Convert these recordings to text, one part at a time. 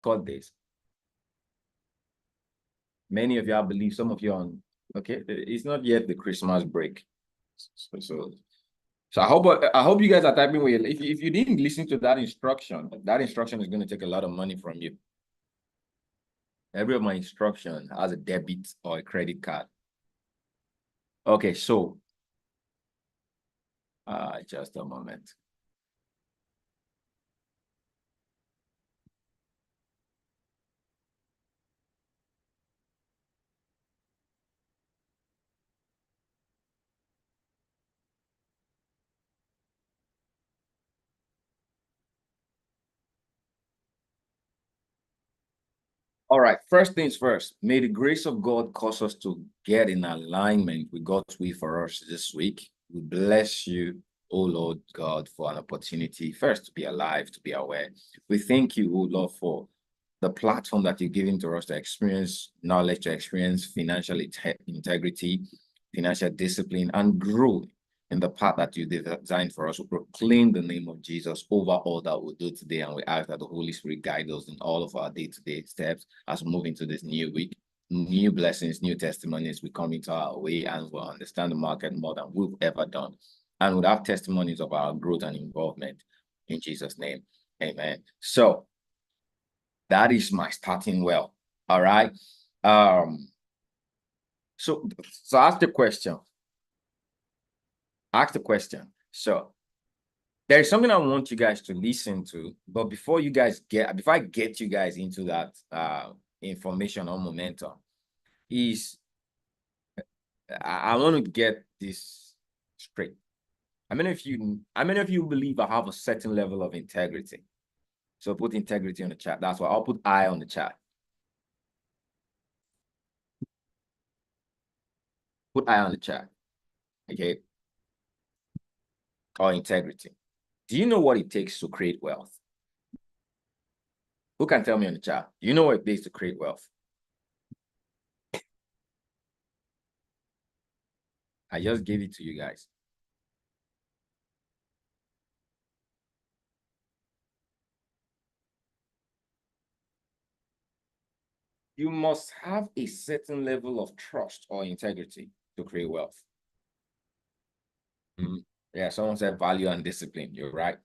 got this. Many of you, I believe, some of you on, okay, it's not yet the Christmas break. So I hope you guys are typing well. If you didn't listen to that instruction is going to take a lot of money from you. Every of my instruction has a debit or a credit card. Okay, so just a moment. All right, first things first, may the grace of God cause us to get in alignment with God's will for us this week. We bless you, oh Lord God, for an opportunity first to be alive, to be aware. We thank you, oh Lord, for the platform that you're giving to us to experience knowledge, to experience financial integrity, financial discipline, and grow in the path that you designed for us. We proclaim the name of Jesus over all that we do today, and we ask that the Holy Spirit guide us in all of our day-to-day steps as we move into this new week. New blessings, new testimonies will come into our way, and we'll understand the market more than we've ever done. And we'll have testimonies of our growth and involvement in Jesus' name. Amen. So that is my starting well. All right. So ask the question. Ask the question. So there is something I want you guys to listen to, but before I get you guys into that information on momentum, I want to get this straight. How many of you believe I have a certain level of integrity? So put integrity on the chat. That's why I'll put I on the chat. Put I on the chat. Okay. Or integrity. Do you know what it takes to create wealth? Who can tell me in the chat? Do you know what it takes to create wealth? I just gave it to you guys. You must have a certain level of trust or integrity to create wealth. Yeah, someone said value and discipline. You're right.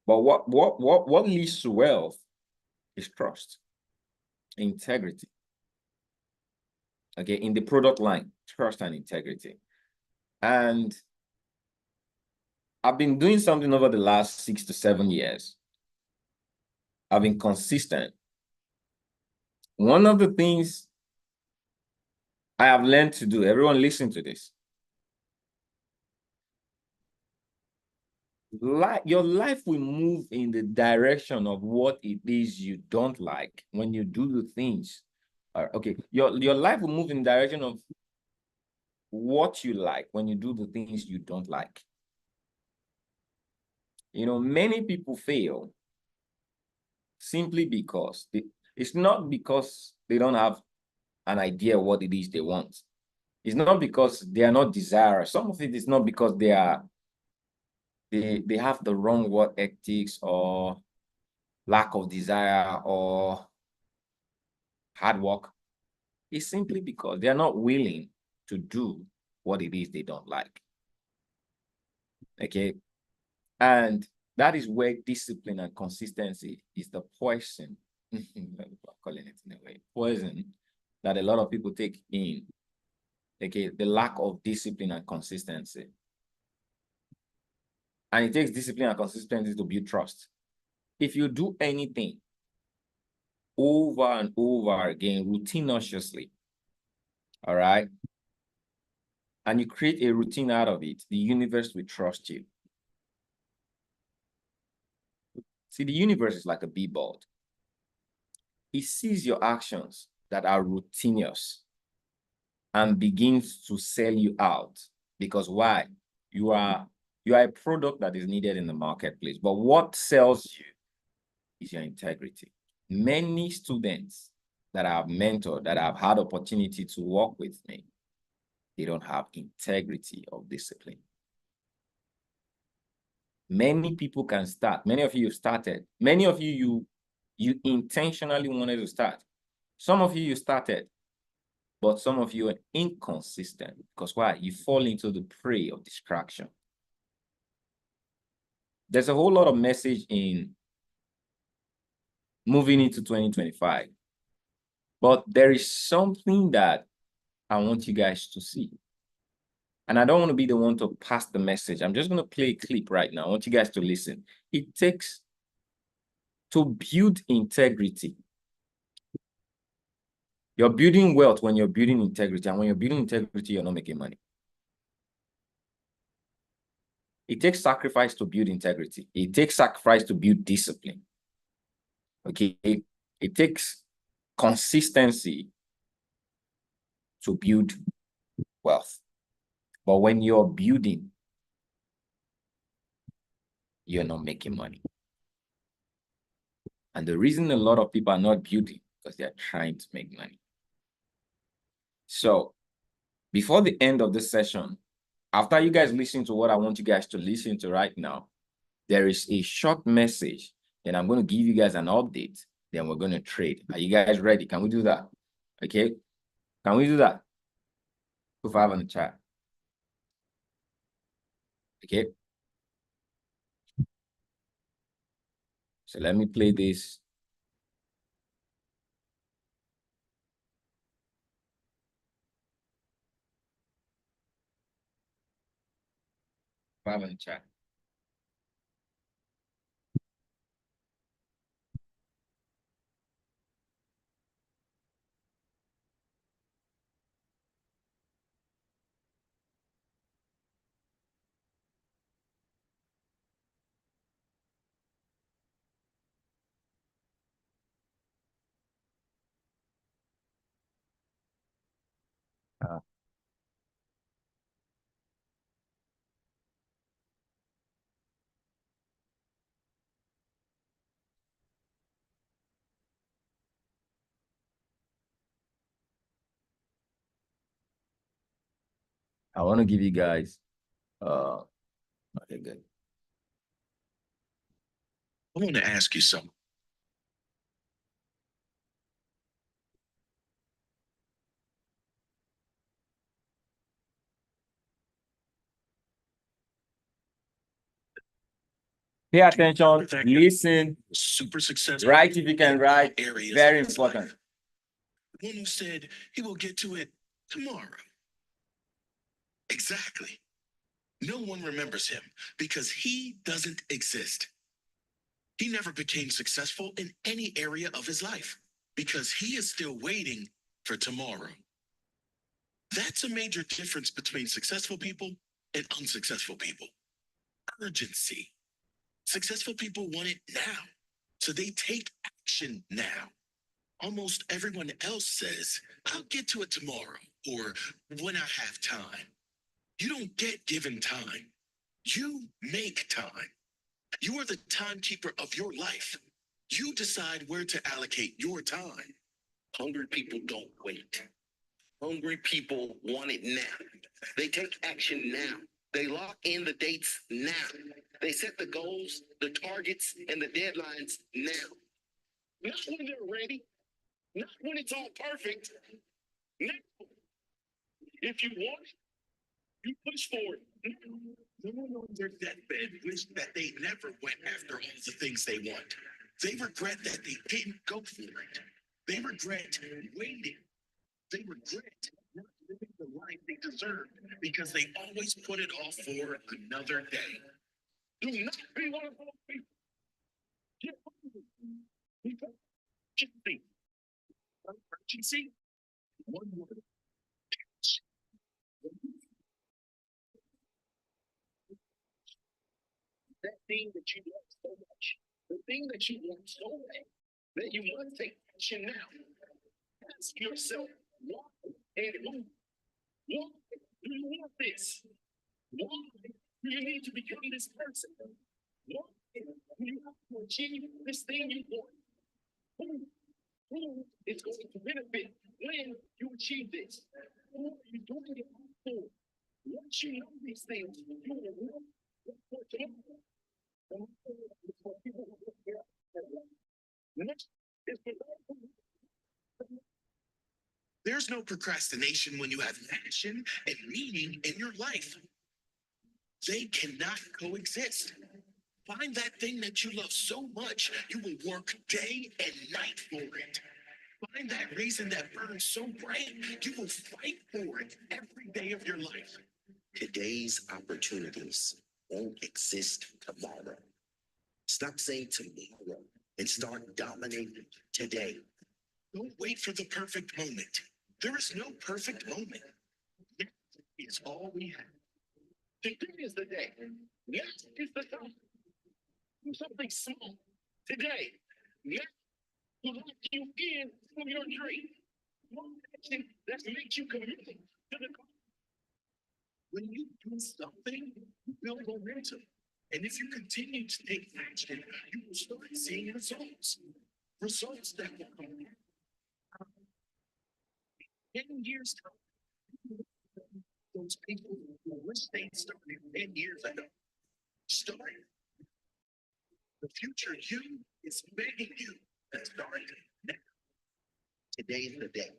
But what leads to wealth is trust, integrity. Okay, in the product line, trust and integrity. And I've been doing something over the last 6 to 7 years. I've been consistent. One of the things I have learned to do, everyone listen to this. Your life will move in the direction of what it is you don't like when you do the things. Okay, your life will move in the direction of what you like when you do the things you don't like. You know, many people fail simply because it's not because they don't have an idea what it is they want. It's not because they are not desirous. Some of it is not because they have the wrong work ethics or lack of desire or hard work. It's simply because they are not willing to do what it is they don't like. Okay. And that is where discipline and consistency is the poison. I'm calling it in a way, poison that a lot of people take in. Okay, the lack of discipline and consistency. And it takes discipline and consistency to build trust. If you do anything over and over again, routinely, all right, and you create a routine out of it, the universe will trust you. See, the universe is like a billboard. It sees your actions that are routinous and begins to sell you out. Because why? You are a product that is needed in the marketplace. But what sells you is your integrity. Many students that I've mentored, that I've had opportunity to work with me, they don't have integrity of discipline. Many people can start. Many of you started. Many of you You intentionally wanted to start. Some of you started, but some of you are inconsistent. Because why? You fall into the prey of distraction. There's a whole lot of message in moving into 2025. But there is something that I want you guys to see. And I don't want to be the one to pass the message. I'm just going to play a clip right now. I want you guys to listen. It takes to build integrity. You're building wealth when you're building integrity. And when you're building integrity, you're not making money. It takes sacrifice to build integrity. It takes sacrifice to build discipline. Okay. It takes consistency to build wealth. But when you're building, you're not making money. And the reason a lot of people are not building because they're trying to make money. So before the end of this session, after you guys listen to what I want you guys to listen to right now, there is a short message. Then I'm going to give you guys an update. Then we're going to trade. Are you guys ready? Can we do that? Okay. Can we do that? Put 5 on the chat. Okay. So let me play this. Five on the chat. I want to give you guys okay, good. I want to ask you something. Pay attention, listen, Super successful. write if you can write. Areas Very of his important. life. One who said he will get to it tomorrow. Exactly. No one remembers him because he doesn't exist. He never became successful in any area of his life because he is still waiting for tomorrow. That's a major difference between successful people and unsuccessful people. Urgency. Successful people want it now, so they take action now. Almost everyone else says, I'll get to it tomorrow or when I have time. You don't get given time. You make time. You are the timekeeper of your life. You decide where to allocate your time. Hungry people don't wait. Hungry people want it now. They take action now. They lock in the dates now. They set the goals, the targets, and the deadlines now. Not when they're ready, not when it's all perfect. Now, if you want it, you push for it. No one on their deathbed wish that they never went after all the things they want. They regret that they didn't go for it. They regret waiting. They regret not living the life they deserved because they always put it off for another day. Do not be one of those people. Get hungry. Because urgency. Urgency. One word. That thing that you want so much, the thing that you want so bad, that you want to take action now. Ask yourself, why and who? Why do you want this? Why do you need to become this person? Why do you have to achieve this thing you want? Who is going to benefit when you achieve this? Who are you doing it for? Once you know these things, you will know what tomorrow. There's no procrastination when you have action and meaning in your life. They cannot coexist. Find that thing that you love so much, you will work day and night for it. Find that reason that burns so bright, you will fight for it every day of your life. Today's opportunities won't exist tomorrow. Stop saying tomorrow and start dominating today. Don't wait for the perfect moment. There is no perfect moment. It's all we have. Today is the day. Yes, is the time. Do something small today. Yes, will let you in for your dream. One action that makes you committed to the goal. When you do something, you build momentum. And if you continue to take action, you will start seeing results. Results that will come in 10 years' time. Those people who wish they'd started 10 years ago. Start. The future you is begging you to start now. Today is the day.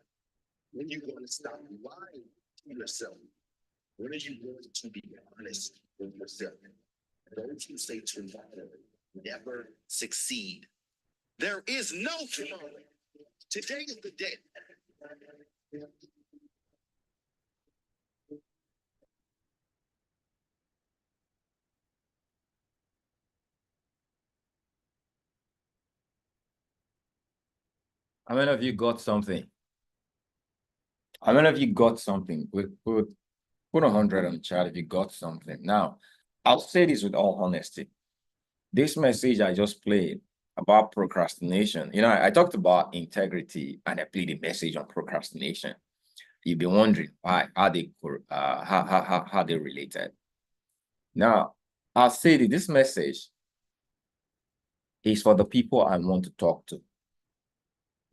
When you're going to stop lying to yourself. When are you going to be honest with yourself? Those who say tomorrow never succeed. There is no tomorrow. Today is the day. How many of you got something? How many of you got something? Put 100 on the chat if you got something. Now, I'll say this with all honesty. This message I just played about procrastination, I talked about integrity and I played a message on procrastination. You've been wondering why, how they related. Now, I'll say that this message is for the people I want to talk to.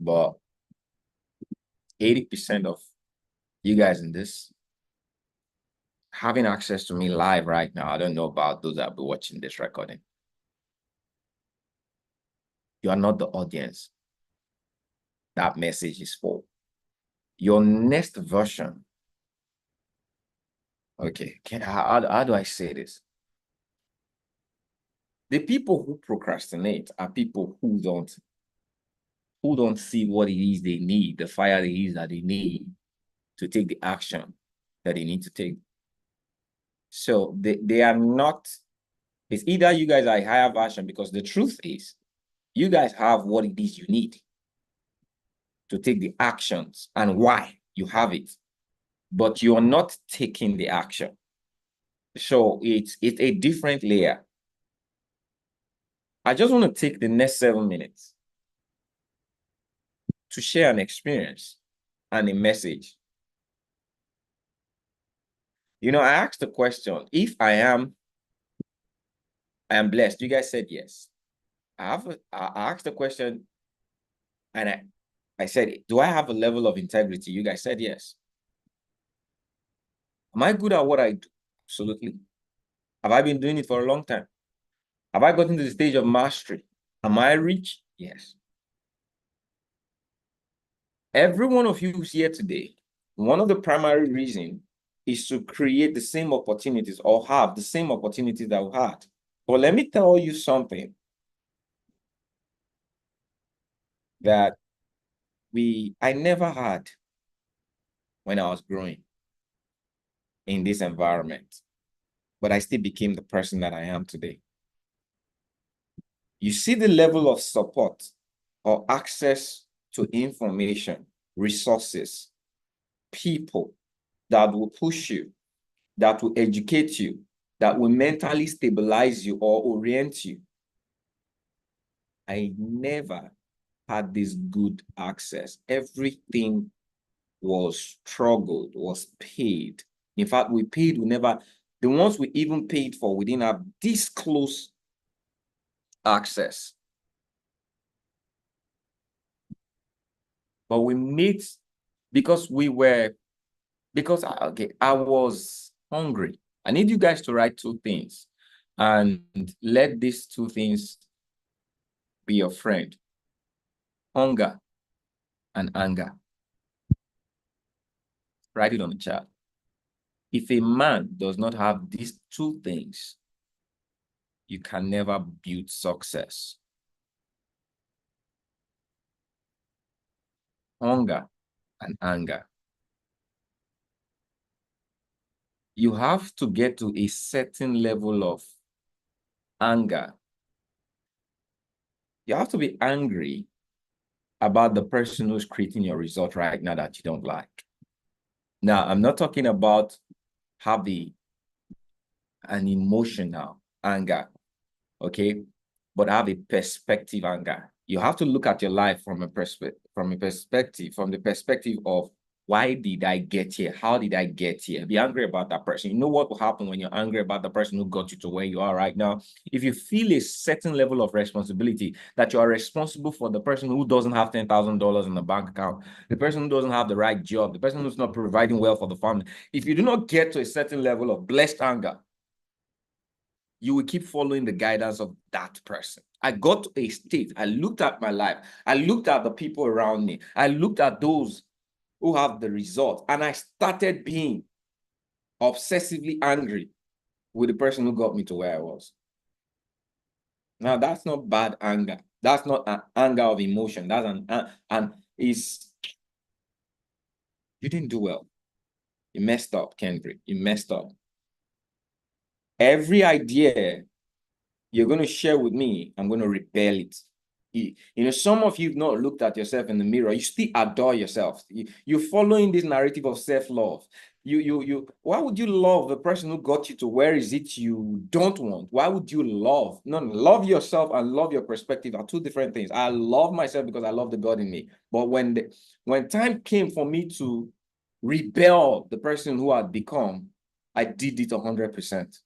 But 80% of you guys in this having access to me live right now, I don't know about those that will be watching this recording. You are not the audience that message is for. Your next version. Okay, how do I say this? The people who procrastinate are people who don't see what it is they need, the fire it is that they need to take the action that they need to take. So they are not, it's either you guys are a higher version, because the truth is, you guys have what it is you need to take the actions and why you have it, but you're not taking the action. So it's a different layer. I just want to take the next 7 minutes to share an experience and a message. I asked the question, if I am blessed. You guys said yes. I asked the question and I said, do I have a level of integrity? You guys said yes. Am I good at what I do? Absolutely. Have I been doing it for a long time? Have I gotten to the stage of mastery? Am I rich? Yes. Every one of you who's here today, one of the primary reasons is to create the same opportunities or have the same opportunities that we had. But let me tell you something that I never had when I was growing in this environment, but I still became the person that I am today. You see the level of support or access to information, resources, people that will push you, that will educate you, that will mentally stabilize you or orient you. I never had this good access. Everything was struggled, was paid. In fact, we never, the ones we even paid for, we didn't have this close access. But we made, because I was hungry. I need you guys to write 2 things and let these 2 things be your friend. Hunger and anger. Write it on the chart. If a man does not have these two things, you can never build success. Hunger and anger. You have to get to a certain level of anger. You have to be angry about the person who's creating your result right now that you don't like. Now, I'm not talking about having an emotional anger, okay? But have a perspective anger. You have to look at your life from the perspective of, why did I get here? How did I get here? Be angry about that person. You know what will happen when you're angry about the person who got you to where you are right now? If you feel a certain level of responsibility, that you are responsible for the person who doesn't have $10,000 in the bank account, the person who doesn't have the right job, the person who's not providing well for the family, if you do not get to a certain level of blessed anger, you will keep following the guidance of that person. I got to a state, I looked at my life, I looked at the people around me, I looked at those who have the result, and I started being obsessively angry with the person who got me to where I was. Now, that's not bad anger. That's not an anger of emotion. That's you didn't do well. You messed up, Kendrick. You messed up. Every idea you're going to share with me, I'm going to rebel it. You know, some of you have not looked at yourself in the mirror. You still adore yourself. You're following this narrative of self-love. Why would you love the person who got you to where is it you don't want? Why would you love? No, love yourself and love your perspective are two different things. I love myself because I love the God in me. But when time came for me to rebel the person who I'd become, I did it 100%.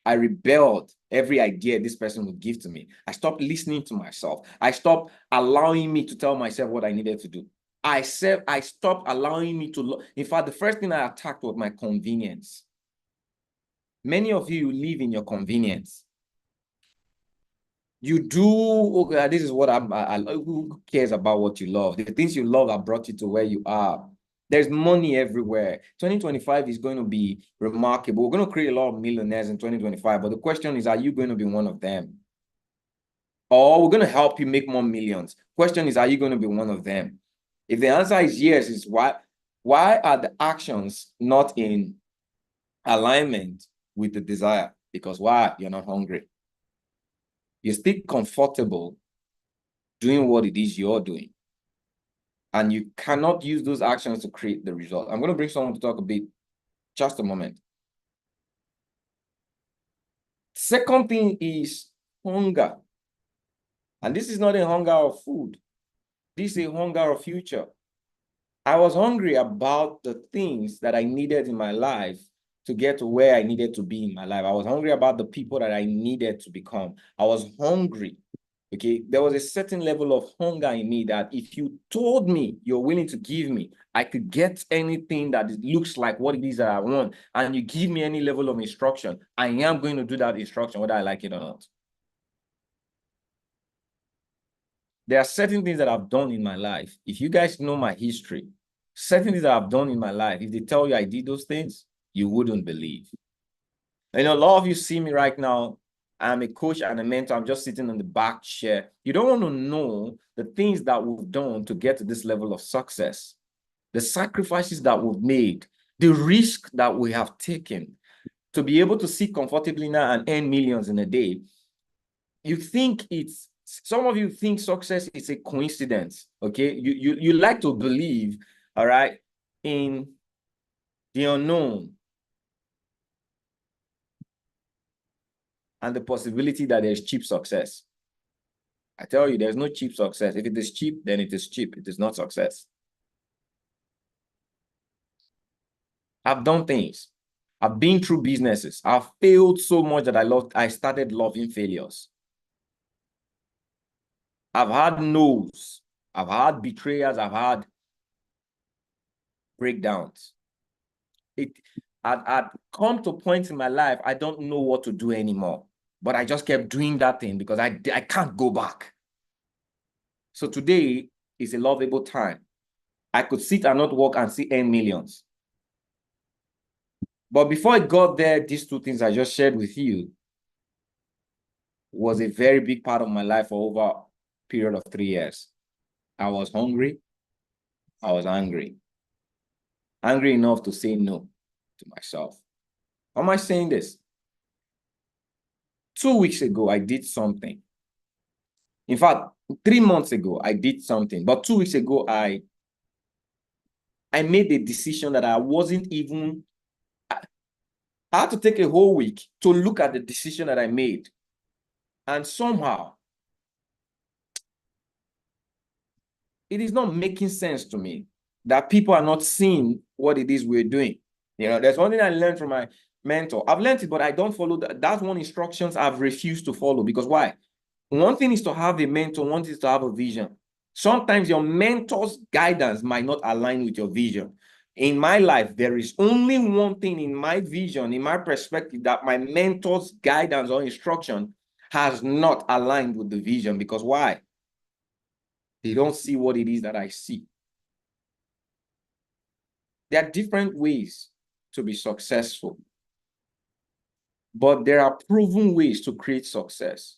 I rebelled every idea this person would give to me. I stopped listening to myself. I stopped allowing me to tell myself what I needed to do. I stopped allowing me to. In fact, the first thing I attacked was my convenience. Many of you live in your convenience. You do, okay, this is what who cares about what you love? The things you love have brought you to where you are. There's money everywhere. 2025 is going to be remarkable. We're going to create a lot of millionaires in 2025. But the question is, are you going to be one of them? Or we're going to help you make more millions. Question is, are you going to be one of them? If the answer is yes, is why are the actions not in alignment with the desire? Because why? You're not hungry. You're still comfortable doing what it is you're doing. And you cannot use those actions to create the result. I'm going to bring someone to talk a bit, just a moment. Second thing is hunger. And this is not a hunger of food. This is a hunger of future. I was hungry about the things that I needed in my life to get to where I needed to be in my life. I was hungry about the people that I needed to become. I was hungry. Okay, there was a certain level of hunger in me that if you told me you're willing to give me, I could get anything that looks like what it is that I want, and you give me any level of instruction, I am going to do that instruction, whether I like it or not. There are certain things that I've done in my life. If you guys know my history, certain things that I've done in my life, if they tell you I did those things, you wouldn't believe. You know, a lot of you see me right now. I'm a coach and a mentor. I'm just sitting in the back chair. You don't want to know the things that we've done to get to this level of success, the sacrifices that we've made, the risk that we have taken to be able to sit comfortably now and earn millions in a day. You think some of you think success is a coincidence, okay? You like to believe, all right, in the unknown and the possibility that there's cheap success. I tell you, there's no cheap success. If it is cheap, then it is cheap. It is not success. I've done things. I've been through businesses. I've failed so much that I started loving failures. I've had no's. I've had betrayals. I've had breakdowns. I'd come to a point in my life, I don't know what to do anymore. But I just kept doing that thing because I can't go back. So today is a lovable time. I could sit and not work and see earn millions. But before I got there, these two things I just shared with you was a very big part of my life for over a period of 3 years. I was hungry. I was angry. Angry enough to say no to myself. How am I saying this? 2 weeks ago, I did something. In fact, 3 months ago, I did something. But 2 weeks ago, I made a decision that I wasn't even... I had to take a whole week to look at the decision that I made. And somehow, it is not making sense to me that people are not seeing what it is we're doing. You know, there's one thing I learned from my mentor. I've learned it, but I don't follow that. That's one instructions I've refused to follow. Because why? One thing is to have a mentor, one thing is to have a vision. Sometimes your mentor's guidance might not align with your vision. In my life, there is only one thing in my vision, in my perspective, that my mentor's guidance or instruction has not aligned with the vision. Because why? They don't see what it is that I see. There are different ways to be successful, but there are proven ways to create success.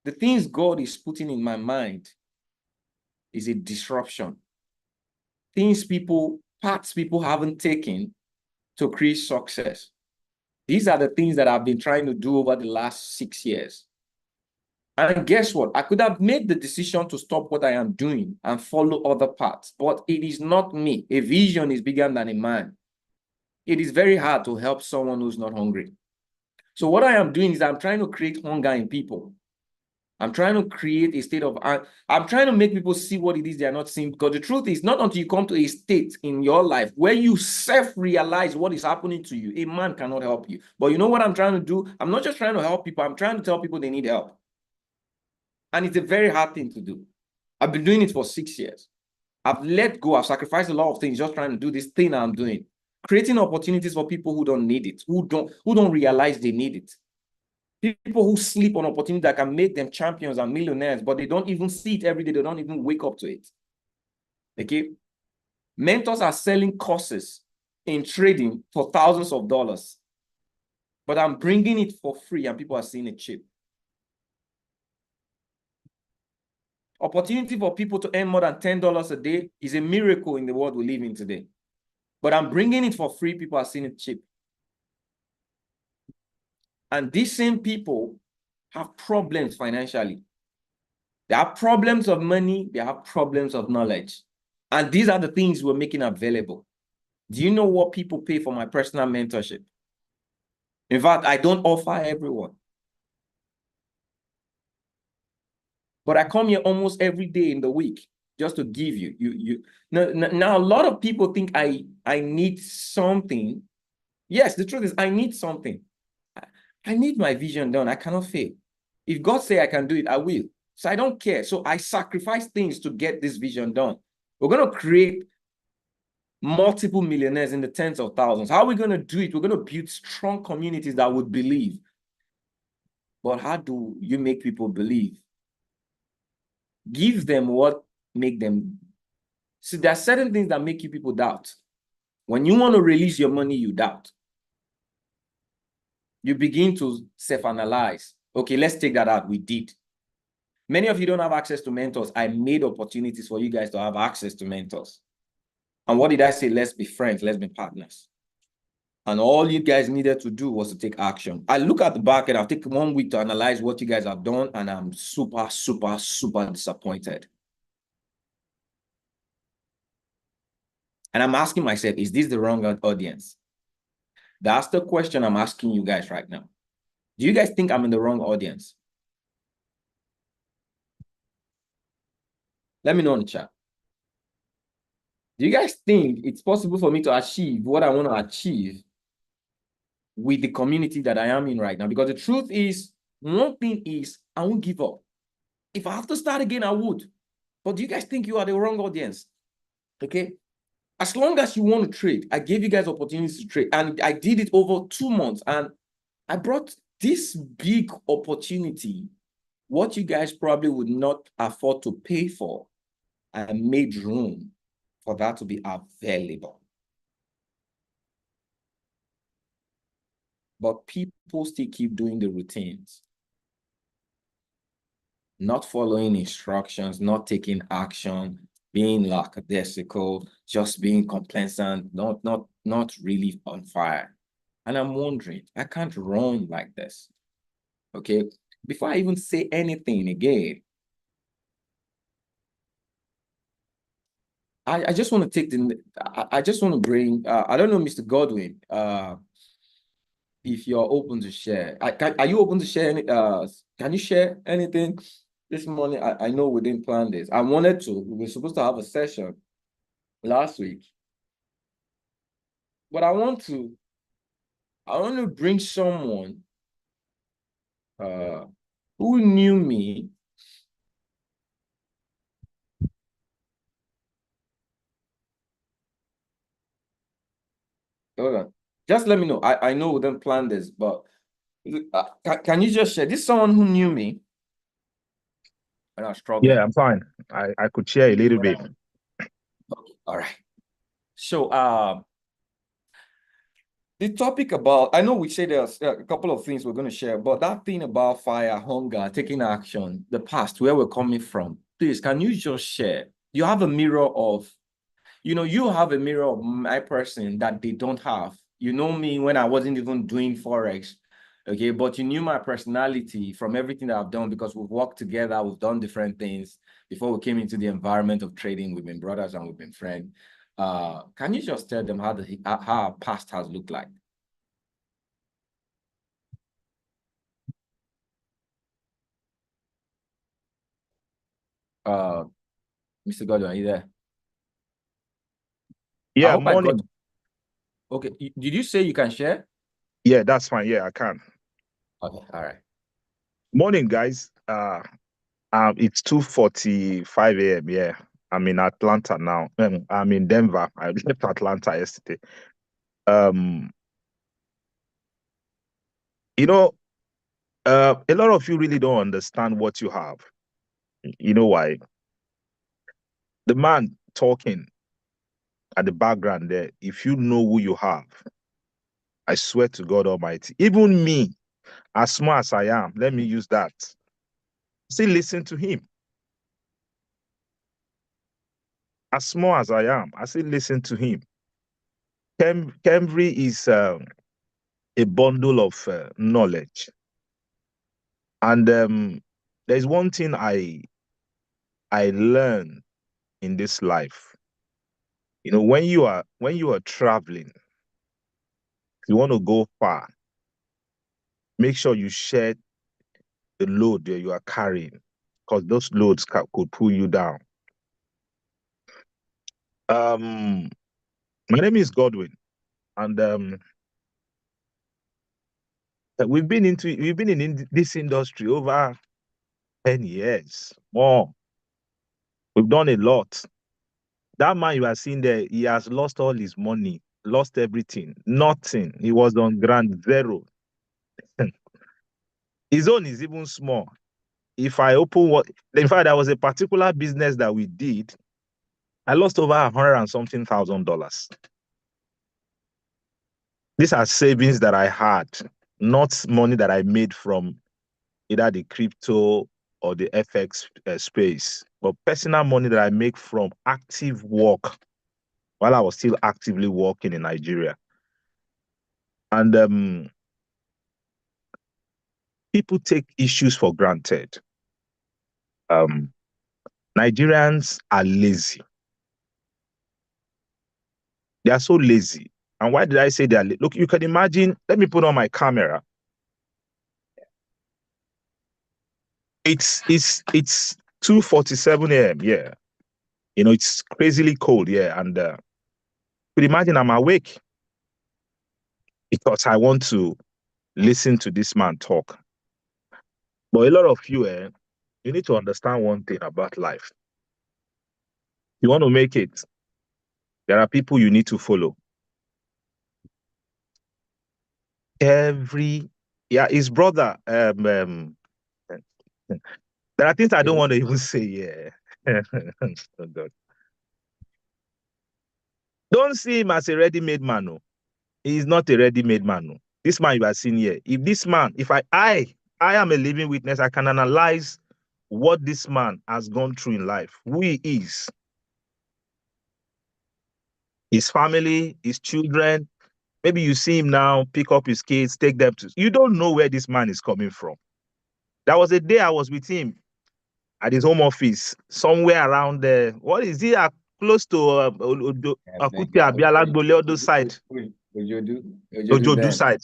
The things God is putting in my mind is a disruption. Paths people haven't taken to create success. These are the things that I've been trying to do over the last 6 years. And guess what? I could have made the decision to stop what I am doing and follow other paths, but it is not me. A vision is bigger than a man. It is very hard to help someone who's not hungry. So what I am doing is I'm trying to create hunger in people. I'm trying to create a state of... I'm trying to make people see what it is they are not seeing. Because the truth is, not until you come to a state in your life where you self-realize what is happening to you, a man cannot help you. But you know what I'm trying to do? I'm not just trying to help people. I'm trying to tell people they need help. And it's a very hard thing to do. I've been doing it for 6 years. I've let go. I've sacrificed a lot of things just trying to do this thing I'm doing. Creating opportunities for people who don't need it, who don't realize they need it. People who sleep on opportunity that can make them champions and millionaires, but they don't even see it every day. They don't even wake up to it. Okay? Mentors are selling courses in trading for thousands of dollars, but I'm bringing it for free and people are seeing it cheap. Opportunity for people to earn more than $10 a day is a miracle in the world we live in today. But I'm bringing it for free. People are seeing it cheap. And these same people have problems financially. They have problems of money. They have problems of knowledge. And these are the things we're making available. Do you know what people pay for my personal mentorship? In fact, I don't offer everyone. But I come here almost every day in the week just to give you. Now, a lot of people think I need something. Yes, the truth is I need something. I need my vision done. I cannot fail. If God say I can do it, I will. So I don't care. So I sacrifice things to get this vision done. We're going to create multiple millionaires in the tens of thousands. How are we going to do it? We're going to build strong communities that would believe. But how do you make people believe? Give them what make them. See, there are certain things that make you people doubt. When you want to release your money, you doubt. You begin to self-analyze. Okay, let's take that out. We did. Many of you don't have access to mentors. I made opportunities for you guys to have access to mentors. And what did I say? Let's be friends. Let's be partners. And all you guys needed to do was to take action. I look at the back and I'll take 1 week to analyze what you guys have done. And I'm super, super, super disappointed. And I'm asking myself, is this the wrong audience? That's the question I'm asking you guys right now. Do you guys think I'm in the wrong audience? Let me know in the chat. Do you guys think it's possible for me to achieve what I want to achieve with the community that I am in right now? Because the truth is, one thing is, I won't give up. If I have to start again, I would. But do you guys think you are the wrong audience? Okay? As long as you want to trade, I gave you guys opportunities to trade. And I did it over 2 months. And I brought this big opportunity what you guys probably would not afford to pay for, I made room for that to be available. But people still keep doing the routines, not following instructions, not taking action, being lackadaisical, just being complacent, not really on fire. And I'm wondering, I can't run like this. Okay. Before I even say anything again, I just want to take I just want to bring, I don't know, Mr. Godwin, if you're open to share. Are you open to share any, can you share anything this morning? I know we didn't plan this. I wanted to, we were supposed to have a session last week, but I want to bring someone who knew me. Hold on. Just let me know. I know we didn't plan this, but can you just share? This is someone who knew me when I was struggling. Yeah, I'm fine. I could share a little bit. Okay, all right. So the topic about, I know we say there's a couple of things we're going to share, but that thing about fire, hunger, taking action, the past, where we're coming from, please, can you just share? You have a mirror of, you have a mirror of my person that they don't have. You know me when I wasn't even doing Forex, okay? But you knew my personality from everything that I've done because we've worked together, we've done different things. Before we came into the environment of trading, we've been brothers and we've been friends. Can you just tell them how our past has looked like? Mr. Godwin, are you there? Yeah, morning. Okay, did you say you can share? Yeah, that's fine. Yeah, I can. Okay, all right. Morning, guys. It's 2:45 a.m. Yeah, I'm in Atlanta now. I'm in Denver. I left Atlanta yesterday. Um, you know, a lot of you really don't understand what you have. You know why? The man talking at the background there, if you know who you have, I swear to God Almighty, even me, as smart as I am, let me use that. Still listen to him. As small as I am, I still listen to him. Cambry is a bundle of knowledge. And there's one thing I learned in this life. You know, when you are traveling, you want to go far, make sure you share the load that you are carrying, because those loads could pull you down. My name is Godwin, and we've been in this industry over 10 years more. We've done a lot. That man you are seeing there, he has lost all his money, lost everything, nothing. He was on ground zero. His own is even small. If I open in fact, there was a particular business that we did, I lost over 100 and something $1,000. These are savings that I had, not money that I made from either the crypto or the FX space, but personal money that I make from active work while I was still actively working in Nigeria. And people take issues for granted. Nigerians are lazy. They are so lazy. And why did I say they are lazy? Look, you can imagine, let me put on my camera. It's 2:47 a.m. Yeah. You know, it's crazily cold. Yeah. And you could imagine I'm awake because I want to listen to this man talk. But a lot of you, you need to understand one thing about life. You want to make it, there are people you need to follow. His brother, There are things I don't want to even say. Yeah. Oh God. Don't see him as a ready-made man. No. He is not a ready-made man. No. This man you are seeing here. If this man, if I am a living witness, I can analyze what this man has gone through in life, who he is, his family, his children. Maybe you see him now, pick up his kids, take them to. You don't know where this man is coming from. There was a day I was with him at his home office, somewhere around there. What is he? Close to Akuti Abialagbole, Odo side. Ojodu side.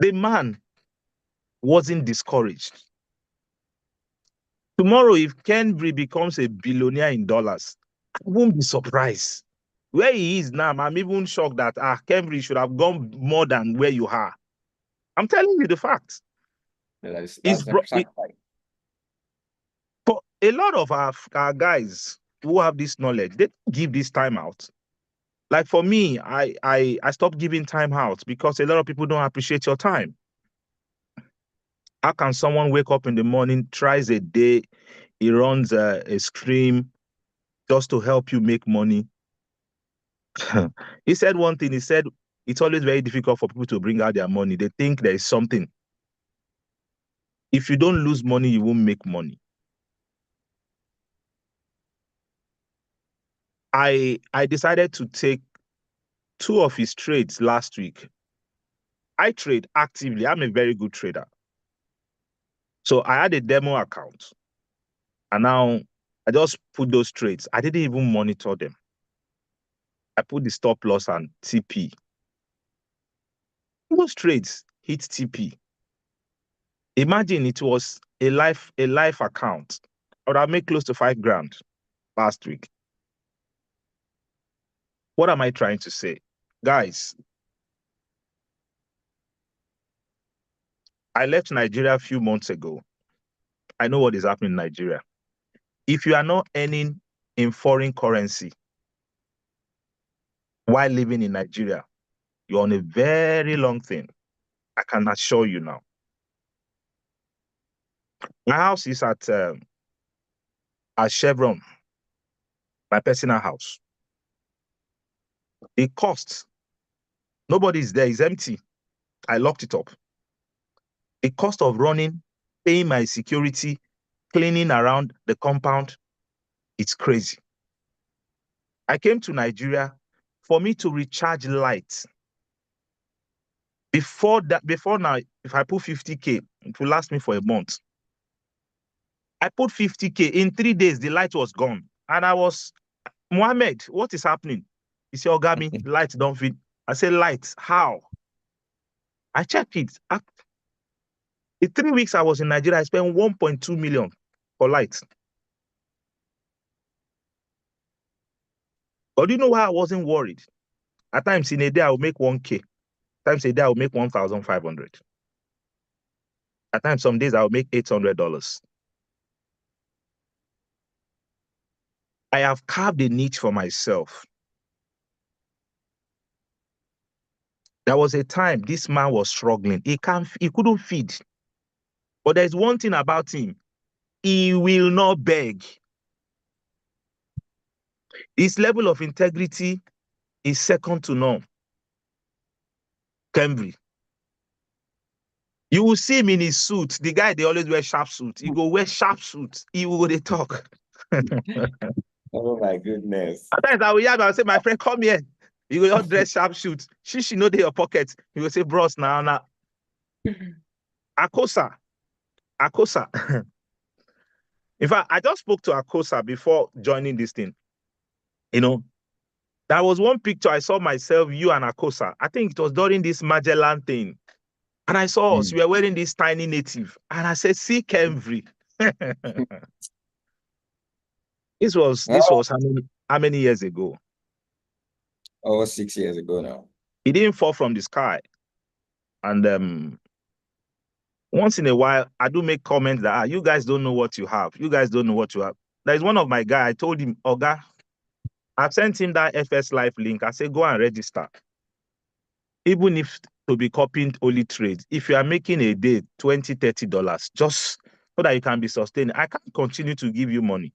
The man wasn't discouraged. Tomorrow, if Kenbury becomes a billionaire in dollars, I won't be surprised. Where he is now, I'm even shocked that Kenbury should have gone more than where you are. I'm telling you the facts. Yeah, for a lot of our guys who have this knowledge, they give this time out. Like for me, I stopped giving time out because a lot of people don't appreciate your time. How can someone wake up in the morning, tries a day, he runs a stream just to help you make money? He said one thing, he said, it's always very difficult for people to bring out their money. They think there is something. If you don't lose money, you won't make money. I decided to take 2 of his trades last week. I trade actively. I'm a very good trader. So I had a demo account. And now I just put those trades. I didn't even monitor them. I put the stop loss and TP. Those trades hit TP. Imagine it was a life account. I would have made close to 5 grand last week. What am I trying to say? Guys, I left Nigeria a few months ago. I know what is happening in Nigeria. If you are not earning in foreign currency while living in Nigeria, you're on a very long thing. I can assure you now. My house is at Chevron, my personal house. The cost, nobody's there, it's empty. I locked it up. The cost of running, paying my security, cleaning around the compound, it's crazy. I came to Nigeria for me to recharge lights. Before now, if I put 50K, it will last me for a month. I put 50K. In 3 days, the light was gone. And I was, Mohammed, what is happening? He said, Ogami, lights don't fit. I said, lights, how? I checked it. In 3 weeks I was in Nigeria, I spent 1.2 million for lights. But do you know why I wasn't worried? At times in a day, I will make 1K. At times a day, I will make 1,500. At times, some days, I will make $800. I have carved a niche for myself. There was a time this man was struggling. He couldn't feed. But there's one thing about him. He will not beg. His level of integrity is second to none. Kenbury. You will see him in his suit. The guy, they always wear sharp suit. He go wear sharp suit. He will they talk. Oh my goodness. At times I will yell, I will say, my friend, come here. You will not dress sharp suit. She know they your pocket. You will say, bros, now. Akosa. In fact, I just spoke to Akosa before joining this thing. You know, there was one picture I saw myself, you and Akosa. I think it was during this Magellan thing. And I saw us, we were wearing this tiny native. And I said, see Kenbury. This was how many years ago? Oh, 6 years ago now. It didn't fall from the sky. And once in a while, I do make comments that you guys don't know what you have. You guys don't know what you have. There's one of my guys, I told him, Oga, I've sent him that FS Life link. I said, go and register. Even if to be copying only trades. If you are making a day $20, $30, just so that you can be sustained, I can't continue to give you money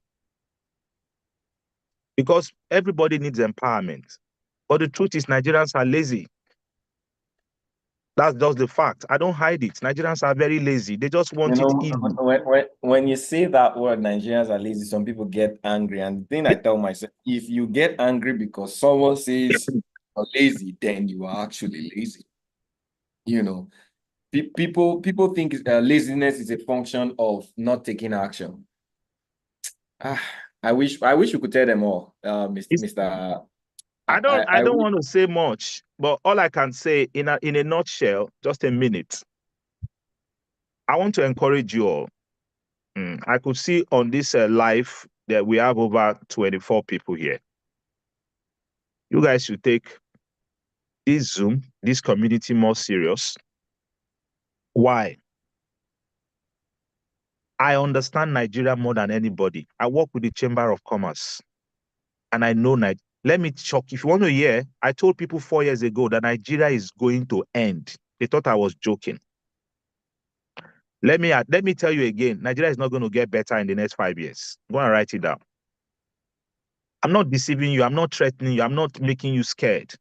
because everybody needs empowerment. But the truth is, Nigerians are lazy. That's just the fact. I don't hide it. Nigerians are very lazy. They just want it easy. When you say that word, Nigerians are lazy, some people get angry. And the thing I tell myself, if you get angry because someone says you're lazy, then you are actually lazy. You know, people think laziness is a function of not taking action. I wish we could tell them all, Mr. I don't want to say much, but all I can say in a nutshell, just a minute. I want to encourage you all. I could see on this live that we have over 24 people here. You guys should take this Zoom, this community more serious. Why? I understand Nigeria more than anybody. I work with the Chamber of Commerce, and I know let me shock. If you want to hear, I told people 4 years ago that Nigeria is going to end. They thought I was joking. Let me tell you again, Nigeria is not going to get better in the next 5 years. I'm going to write it down. I'm not deceiving you. I'm not threatening you. I'm not making you scared.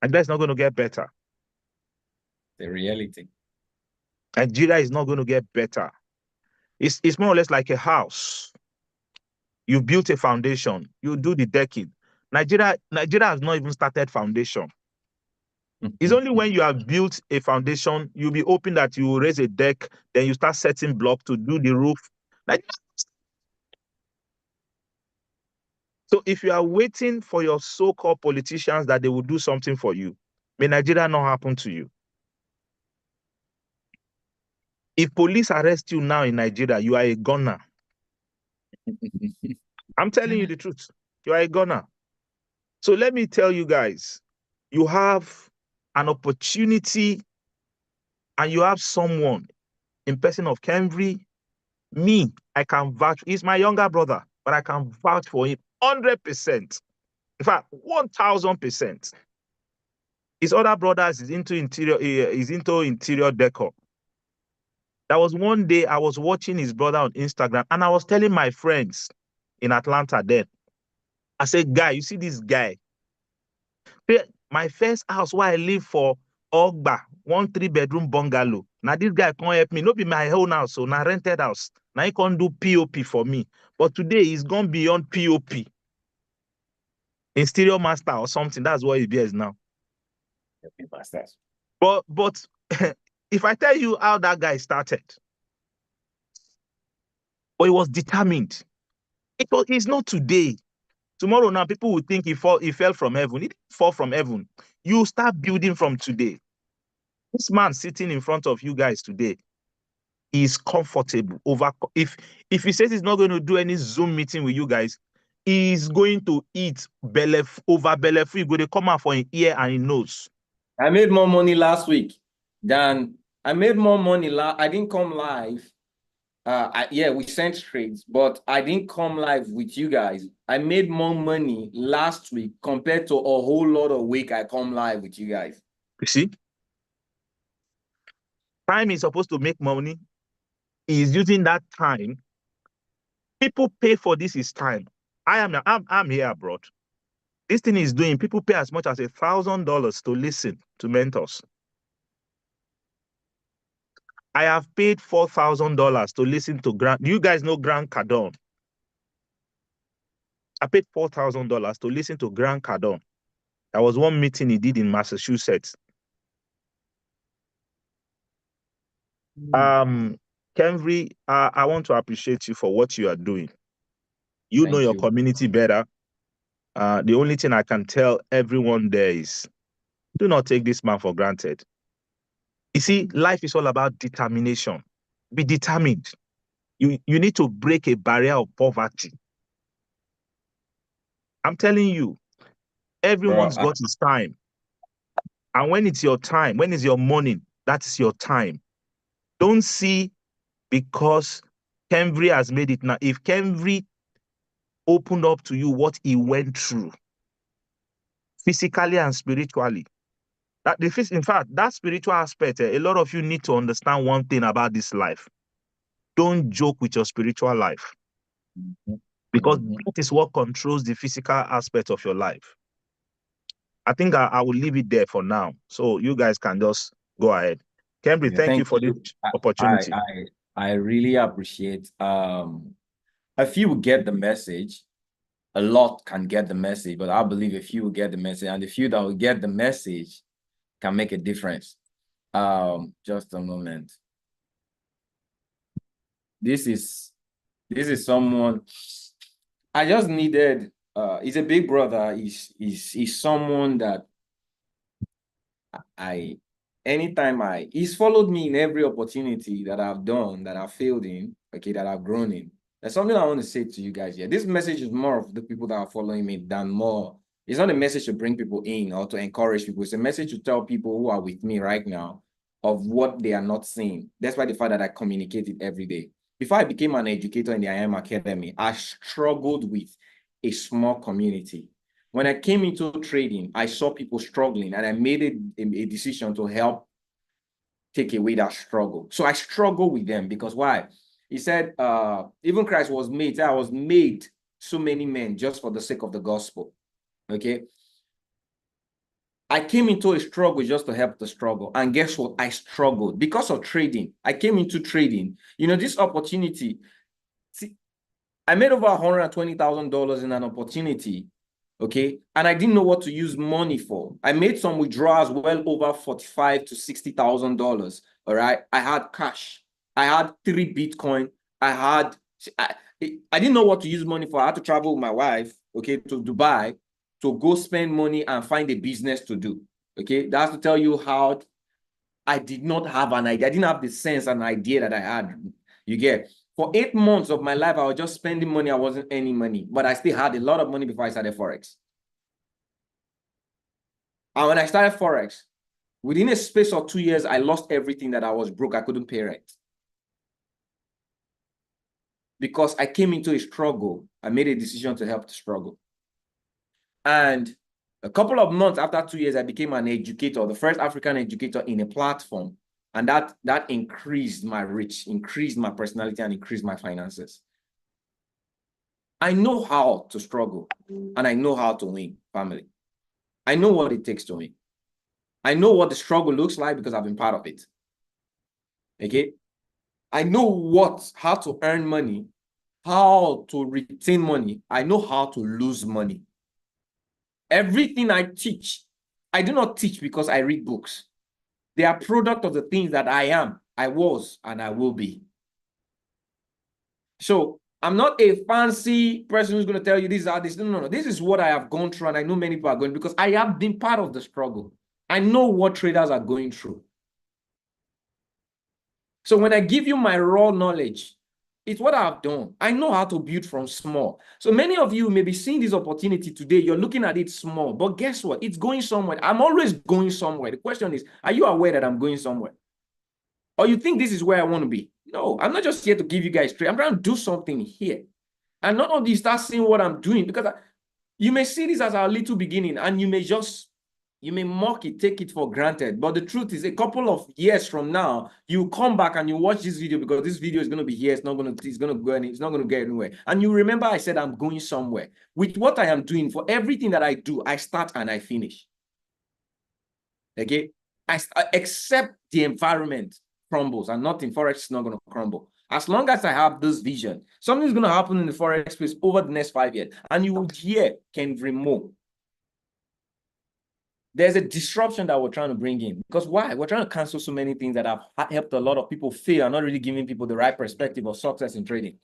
Nigeria is not going to get better. The reality. Nigeria is not going to get better. It's more or less like a house. You built a foundation. You do the decking. Nigeria has not even started foundation. It's only when you have built a foundation, you'll be hoping that you will raise a deck, then you start setting block to do the roof. So if you are waiting for your so-called politicians that they will do something for you, may Nigeria not happen to you. If police arrest you now in Nigeria, you are a gunner. I'm telling you the truth. You are a gunner. So let me tell you guys, you have an opportunity and you have someone in person of Kemvri. Me, I can vouch. He's my younger brother, but I can vouch for him 100%. In fact, 1000%. His other brothers is into interior decor. There was one day I was watching his brother on Instagram and I was telling my friends in Atlanta then, I said, guy, you see this guy? My first house where I live for Ogba, 1 3-bedroom bungalow. Now this guy can't help me. Not be my own house, so now rented house. Now he can't do POP for me. But today he's gone beyond POP. Interior master or something. That's what he is now. But if I tell you how that guy started, but he was determined. It's not today. Tomorrow now, people will think he fell from heaven. He didn't fall from heaven. You start building from today. This man sitting in front of you guys today is comfortable. If he says he's not going to do any Zoom meeting with you guys, he's going to eat over belly free. Going to come out for his ear and his nose. I made more money last week than I made more money. I didn't come live. Yeah, we sent trades, but I didn't come live with you guys. I made more money last week compared to a whole lot of week I come live with you guys. You see? Time is supposed to make money. He's using that time. People pay for this is time. I'm here abroad. This thing is doing, people pay as much as $1,000 to listen to mentors. I have paid $4,000 to listen to Grant. You guys know Grant Cardone. I paid $4,000 to listen to Grant Cardone. There was one meeting he did in Massachusetts. Kemvri, I want to appreciate you for what you are doing. You know your community better. The only thing I can tell everyone there is, do not take this man for granted. You see, life is all about determination. Be determined. You need to break a barrier of poverty. I'm telling you, everyone's got his time. And when it's your time, when it's your morning, that is your time. Don't see because Kemvri has made it now. If Kemvri opened up to you what he went through, physically and spiritually, In fact, that spiritual aspect, a lot of you need to understand one thing about this life. Don't joke with your spiritual life, because that is what controls the physical aspect of your life. I think I will leave it there for now, so you guys can just go ahead. Kembry, Yeah, thank you for this opportunity. I really appreciate. A few will get the message. A lot can get the message, but I believe a few will get the message, and the few that will get the message can make a difference. Just a moment. This is someone I just needed. He's a big brother. He's someone that he's followed me in every opportunity that I've done, that I've failed in, okay, that I've grown in. There's something I want to say to you guys here. This message is more of the people that are following me than more. It's not a message to bring people in or to encourage people. It's a message to tell people who are with me right now of what they are not seeing. That's why the fact that I communicate it every day. Before I became an educator in the IM Academy, I struggled with a small community. When I came into trading, I saw people struggling, and I made a decision to help take away that struggle. So I struggle with them because why? He said, even Christ was made. I was made so many men just for the sake of the gospel. Okay. I came into a struggle just to help the struggle. And guess what? I struggled because of trading. I came into trading. You know, this opportunity. See, I made over $120,000 in an opportunity. Okay. And I didn't know what to use money for. I made some withdrawals well over $45,000 to $60,000. All right. I had cash. I had 3 Bitcoin. I didn't know what to use money for. I had to travel with my wife, okay, to Dubai to go spend money and find a business to do. Okay. That's to tell you how I did not have an idea. I didn't have the sense and idea that I had. You get. For 8 months of my life, I was just spending money. I wasn't earning money, but I still had a lot of money before I started Forex. And when I started Forex, within a space of 2 years, I lost everything that I was broke. I couldn't pay rent. Because I came into a struggle. I made a decision to help the struggle. And a couple of months after 2 years, I became an educator, the first African educator in a platform. And that increased my reach, increased my personality, and increased my finances. I know how to struggle, and I know how to win, family. I know what it takes to win. I know what the struggle looks like because I've been part of it. Okay? I know how to earn money, how to retain money. I know how to lose money. Everything I teach, I do not teach because I read books. They are product of the things that I am, I was, and I will be. So I'm not a fancy person who's going to tell you this. No. This is what I have gone through, and I know many people are going because I have been part of the struggle. I know what traders are going through. So when I give you my raw knowledge, it's what I've done. I know how to build from small. So many of you may be seeing this opportunity today. You're looking at it small, but guess what? It's going somewhere. I'm always going somewhere. The question is, are you aware that I'm going somewhere? Or you think this is where I want to be? No, I'm not just here to give you guys straight. I'm trying to do something here. And none of you start seeing what I'm doing because you may see this as our little beginning and you may mock it, take it for granted. But the truth is, a couple of years from now, you come back and you watch this video because this video is going to be here. It's not going to get anywhere. And you remember I said I'm going somewhere. With what I am doing, for everything that I do, I start and I finish. Okay? Except the environment crumbles, and nothing. Forex is not going to crumble. As long as I have this vision, something's going to happen in the Forex space over the next 5 years. And you will hear Kembry Mo. There's a disruption that we're trying to bring in. Because why? We're trying to cancel so many things that have helped a lot of people fail and not really giving people the right perspective of success in trading.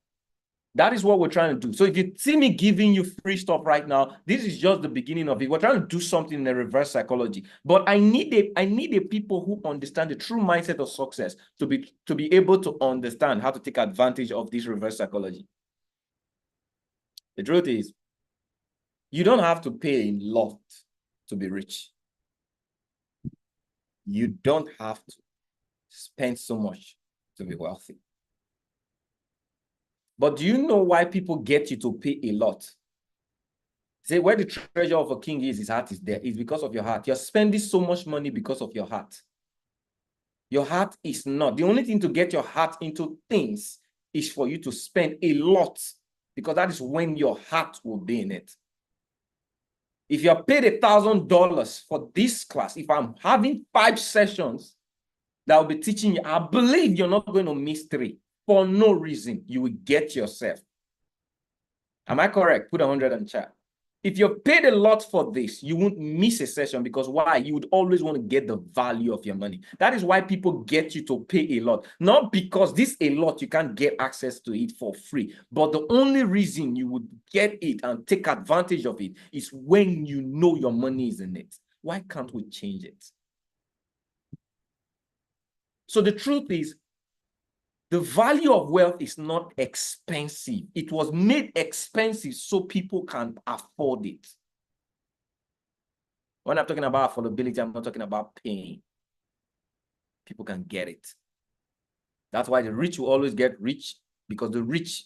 That is what we're trying to do. So if you see me giving you free stuff right now, this is just the beginning of it. We're trying to do something in the reverse psychology. But I need a people who understand the true mindset of success to be able to understand how to take advantage of this reverse psychology. The truth is, you don't have to pay a lot to be rich. You don't have to spend so much to be wealthy. But do you know why people get you to pay a lot? Say where the treasure of a king is, his heart is there. It's because of your heart. You're spending so much money because of your heart. Your heart is not. The only thing to get your heart into things is for you to spend a lot, because that is when your heart will be in it. If you're paid $1,000 for this class, if I'm having 5 sessions that will be teaching you, I believe you're not going to miss 3 for no reason. You will get yourself. Am I correct? Put 100 in chat. If you're paid a lot for this, you won't miss a session, because why? You would always want to get the value of your money. That is why people get you to pay a lot. Not because this a lot, you can't get access to it for free. But the only reason you would get it and take advantage of it is when you know your money is in it. Why can't we change it? So the truth is, the value of wealth is not expensive. It was made expensive so people can afford it. When I'm talking about affordability, I'm not talking about paying. People can get it. That's why the rich will always get rich, because the rich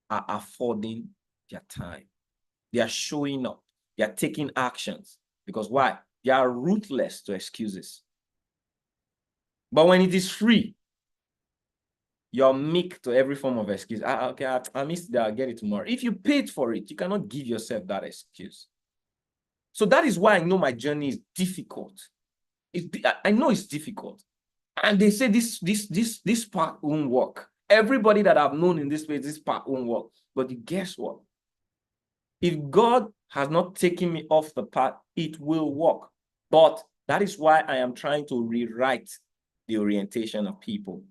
are affording their time. They are showing up. They are taking actions. Because why? They are ruthless to excuses. But when it is free, you're meek to every form of excuse. Okay, I missed that. I'll get it tomorrow. If you paid for it, you cannot give yourself that excuse. So that is why I know my journey is difficult. I know it's difficult. And they say this part won't work. Everybody that I've known in this place, this part won't work. But guess what? If God has not taken me off the path, it will work. But that is why I am trying to rewrite the orientation of people.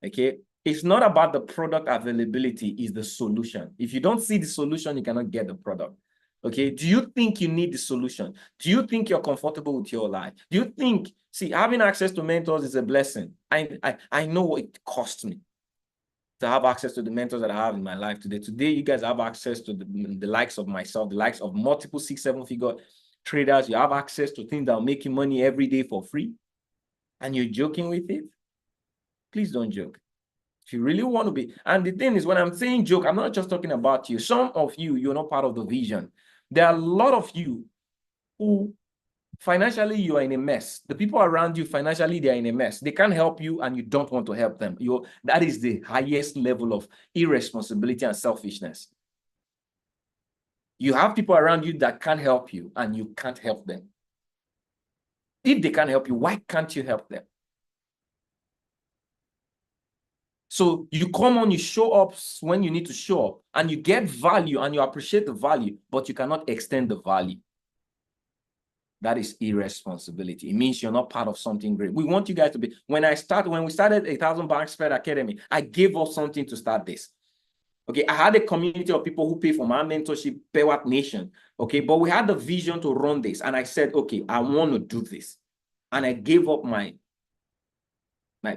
Okay, it's not about the product availability, is the solution. If you don't see the solution, you cannot get the product. Okay, do you think you need the solution? Do you think you're comfortable with your life? Do you think, see, having access to mentors is a blessing. I know what it costs me to have access to the mentors that I have in my life today. Today, you guys have access to the likes of myself, the likes of multiple 6-7 figure traders. You have access to things that will make you money every day for free, and you're joking with it. Please don't joke. If you really want to be, and the thing is, when I'm saying joke, I'm not just talking about you. Some of you, you're not part of the vision. There are a lot of you who financially you are in a mess. The people around you financially, they are in a mess. They can't help you and you don't want to help them. That is the highest level of irresponsibility and selfishness. You have people around you that can't help you and you can't help them. If they can't help you, why can't you help them? So you come on, you show up when you need to show up, and you get value and you appreciate the value, but you cannot extend the value. That is irresponsibility. It means you're not part of something great. We want you guys to be. When we started 1,000 Bank Spread Academy, I gave us something to start this. Okay, I had a community of people who pay for my mentorship, Pewat Nation. Okay, but we had the vision to run this, and I said, okay, I want to do this, and I gave up my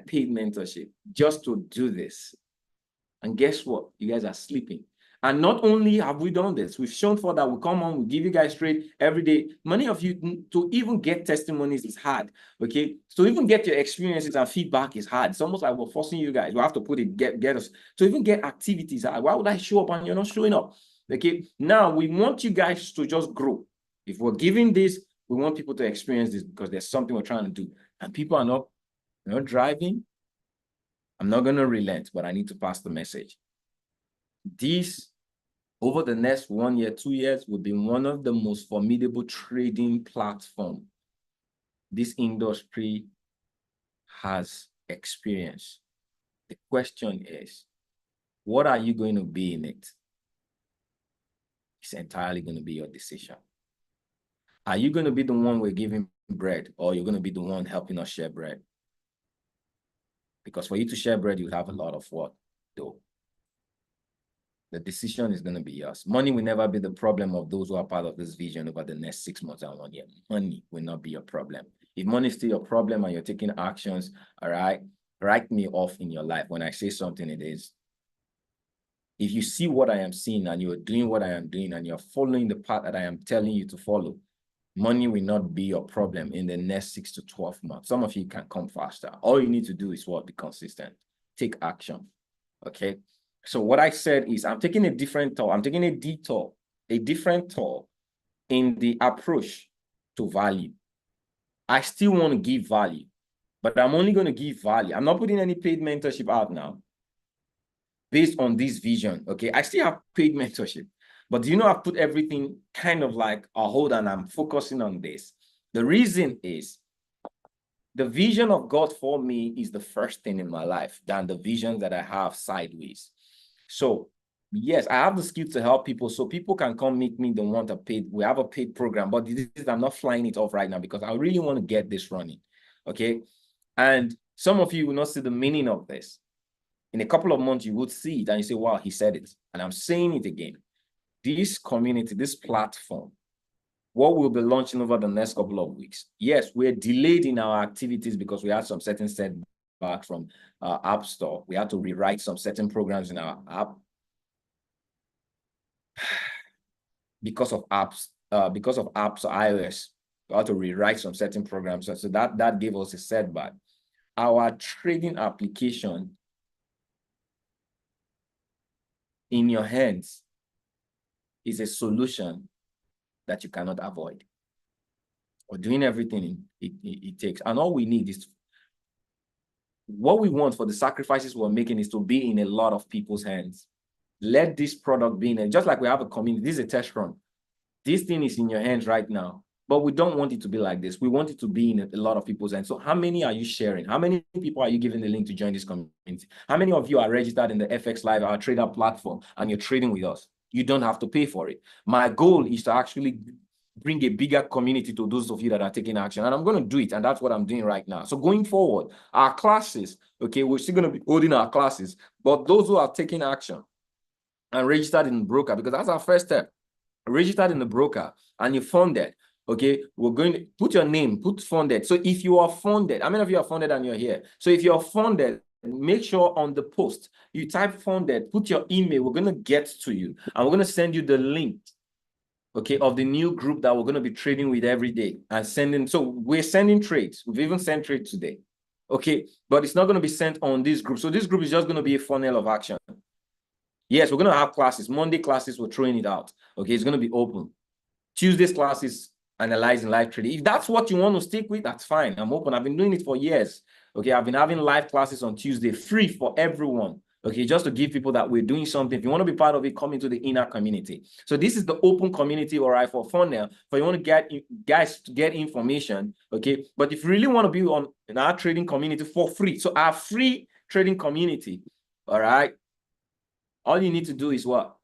paid mentorship just to do this. And guess what? You guys are sleeping. And not only have we done this, we've shown for that we come on, we give you guys straight every day. Many of you, to even get testimonies is hard. Okay, to even get your experiences and feedback is hard. It's almost like we're forcing you guys. We have to put it, get us to even get activities. Why would I show up and you're not showing up? Okay, now we want you guys to just grow. If we're giving this, we want people to experience this, because there's something we're trying to do, and people are not driving. I'm not going to relent, but I need to pass the message. This, over the next 1 year, 2 years, will be one of the most formidable trading platforms this industry has experienced. The question is, what are you going to be in it? It's entirely going to be your decision. Are you going to be the one we're giving bread, or you're going to be the one helping us share bread? Because for you to share bread, you have a lot of what, though. The decision is going to be yours. Money will never be the problem of those who are part of this vision over the next 6 months and 1 year. Money will not be your problem. If money is still your problem and you're taking actions, all right, write me off in your life. When I say something, it is. If you see what I am seeing and you're doing what I am doing and you're following the path that I am telling you to follow, money will not be your problem in the next 6 to 12 months. Some of you can come faster. All you need to do is what? Be consistent. Take action. Okay. So what I said is I'm taking a different tour. I'm taking a detour a different thought in the approach to value. I still want to give value, but I'm only going to give value. I'm not putting any paid mentorship out now based on this vision. Okay, I still have paid mentorship, but do you know I've put everything kind of like a hold and I'm focusing on this. The reason is the vision of God for me is the first thing in my life than the vision that I have sideways. So yes, I have the skill to help people, so people can come meet me. They want a paid. We have a paid program, but this is, I'm not flying it off right now because I really want to get this running. Okay, and some of you will not see the meaning of this. In a couple of months, you would see it and you say, "Wow, he said it," and I'm saying it again. This community, this platform, what we'll be launching over the next couple of weeks. Yes, we're delayed in our activities because we had some certain setback from App Store. We had to rewrite some certain programs in our app because of apps or iOS. We had to rewrite some certain programs. So that gave us a setback. Our trading application in your hands is a solution that you cannot avoid. We're doing everything it takes. And all we need is, what we want for the sacrifices we're making is to be in a lot of people's hands. Let this product be in it. Just like we have a community, this is a test run. This thing is in your hands right now, but we don't want it to be like this. We want it to be in a lot of people's hands. So how many are you sharing? How many people are you giving the link to join this community? How many of you are registered in the FX Live, our trader platform, and you're trading with us? You don't have to pay for it. My goal is to actually bring a bigger community to those of you that are taking action. And I'm going to do it. And that's what I'm doing right now. So going forward, our classes, okay, we're still going to be holding our classes, but those who are taking action and registered in the broker, because that's our first step, registered in the broker and you funded, okay, we're going to put your name, put funded. So if you are funded, how many of you are funded and you're here? So if you're funded, make sure on the post, you type funded, put your email, we're going to get to you. And we're going to send you the link, okay, of the new group that we're going to be trading with every day and sending. So we're sending trades. We've even sent trades today, okay, but it's not going to be sent on this group. So this group is just going to be a funnel of action. Yes, we're going to have classes. Monday classes, we're throwing it out. Okay, it's going to be open. Tuesday's classes, analyzing live trading. If that's what you want to stick with, that's fine. I'm open. I've been doing it for years. Okay, I've been having live classes on Tuesday, free for everyone. Okay, just to give people that we're doing something. If you want to be part of it, come into the inner community. So this is the open community, all right, for funnel. For you want to get guys to get information, okay. But if you really want to be on in our trading community for free, so our free trading community, all right, all you need to do is what?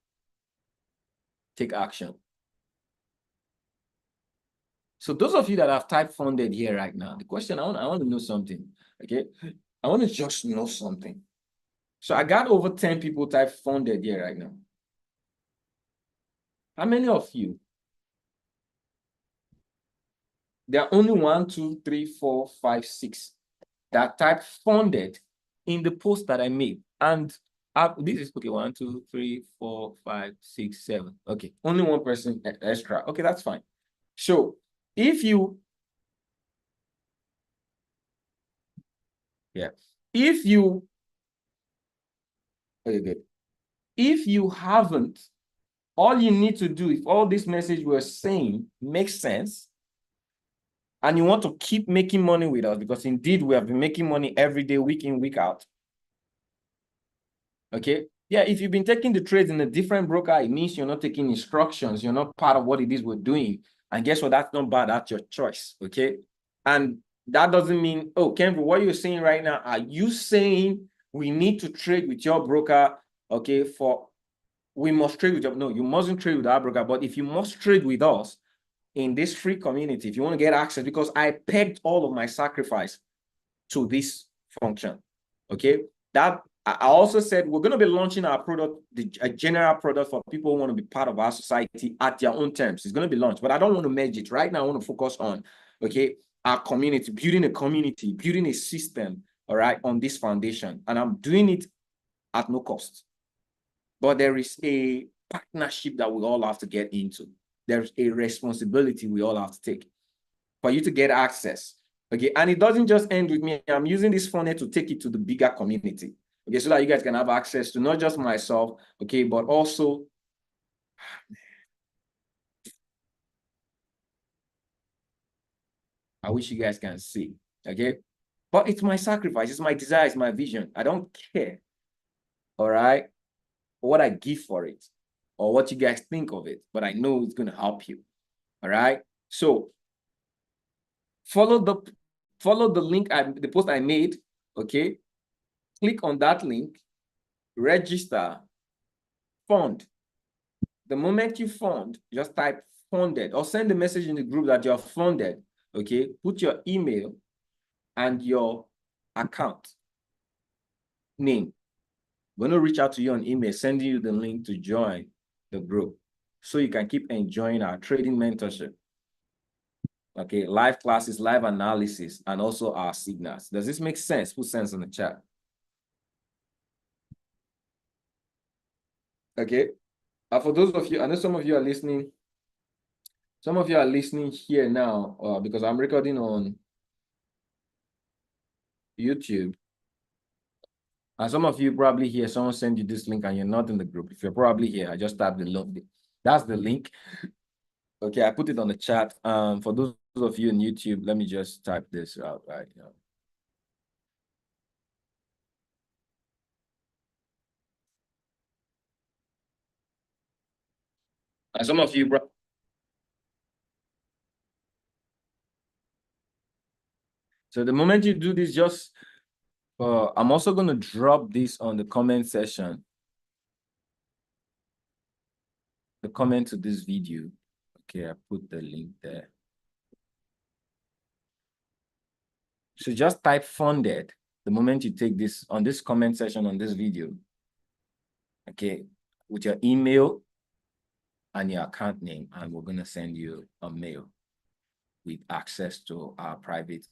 Take action. So those of you that have type funded here right now, the question, I want to know something, okay? I want to just know something. So I got over 10 people type funded here right now. How many of you? There are only 1, 2, 3, 4, 5, 6 that type funded in the post that I made. And this is okay, 1, 2, 3, 4, 5, 6, 7. Okay, only one person extra. Okay, that's fine. So if you, okay, good. If you haven't, all you need to do, if all this message we're saying makes sense, and you want to keep making money with us, because indeed we have been making money every day, week in, week out. Okay. Yeah, if you've been taking the trades in a different broker, it means you're not taking instructions. You're not part of what it is we're doing. And guess what? That's not bad. That's your choice. Okay. And that doesn't mean, oh, Kenville, what you're saying right now, are you saying we need to trade with your broker? Okay, we must trade with your, no, you mustn't trade with our broker, but if you must trade with us in this free community, if you want to get access, because I pegged all of my sacrifice to this function. Okay, that I also said we're going to be launching our product, a general product for people who want to be part of our society at their own terms. It's going to be launched, but I don't want to merge it right now. I want to focus on, okay, our community, building a system, all right, on this foundation. And I'm doing it at no cost. But there is a partnership that we all have to get into. There's a responsibility we all have to take for you to get access. Okay, and it doesn't just end with me. I'm using this funnel to take it to the bigger community. Okay, so that you guys can have access to not just myself, okay, but also I wish you guys can see. Okay. But it's my sacrifice, it's my desire, it's my vision. I don't care. All right. What I give for it or what you guys think of it, but I know it's going to help you. All right. So follow the link, the post I made. Okay. Click on that link, register, fund. The moment you fund, just type funded or send a message in the group that you're funded. Okay. Put your email and your account name. We're going to reach out to you on email, sending you the link to join the group so you can keep enjoying our trading mentorship. Okay, live classes, live analysis, and also our signals. Does this make sense? Put sense in the chat. Okay. For those of you, I know some of you are listening. Some of you are listening here now because I'm recording on YouTube. And some of you probably here, someone sent you this link and you're not in the group. If you're probably here, I just tapped the link. That's the link. Okay, I put it on the chat. For those of you in YouTube, let me just type this out right now. And some of you, so the moment you do this, just I'm also going to drop this on the comment section. The comment to this video. Okay, I put the link there. So just type funded the moment you take this on this comment section on this video. Okay, with your email and your account name, and we're going to send you a mail with access to our private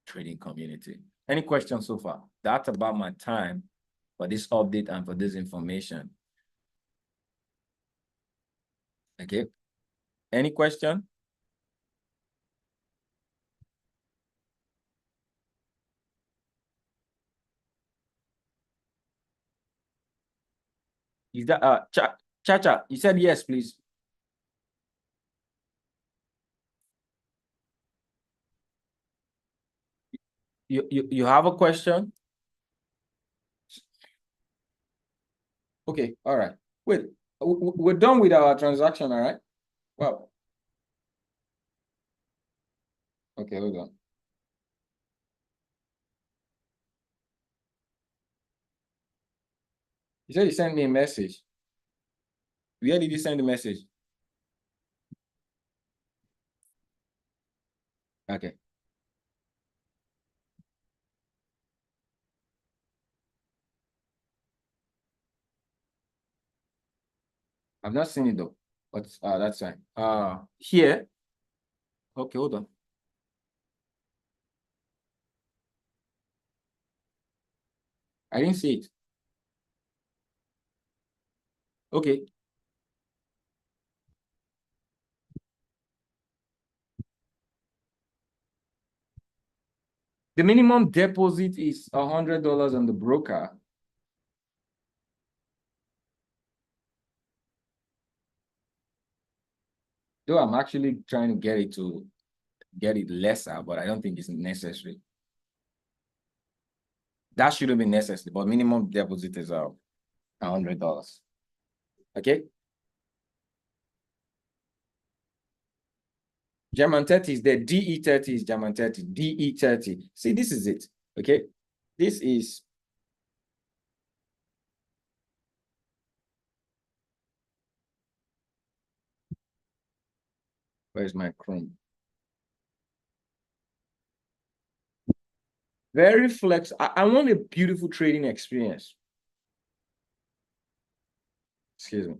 trading community. Any questions so far? That's about my time for this update and for this information. Okay. Any question? Is that Chacha, you said yes, please. You have a question? Okay, all right. Wait, we're done with our transaction, all right? Well, okay, hold on. You said you sent me a message. Where did you send the message? Okay. I've not seen it though, but that's fine. Here. Okay, hold on. I didn't see it. Okay. The minimum deposit is $100 on the broker. Though I'm actually trying to get it lesser, but I don't think it's necessary. That shouldn't be necessary, but minimum deposit is $100. Okay. German 30 is there. DE30 is German 30. DE30. See, this is it. Okay. This is where's my Chrome? Very flex. I want a beautiful trading experience. Excuse me.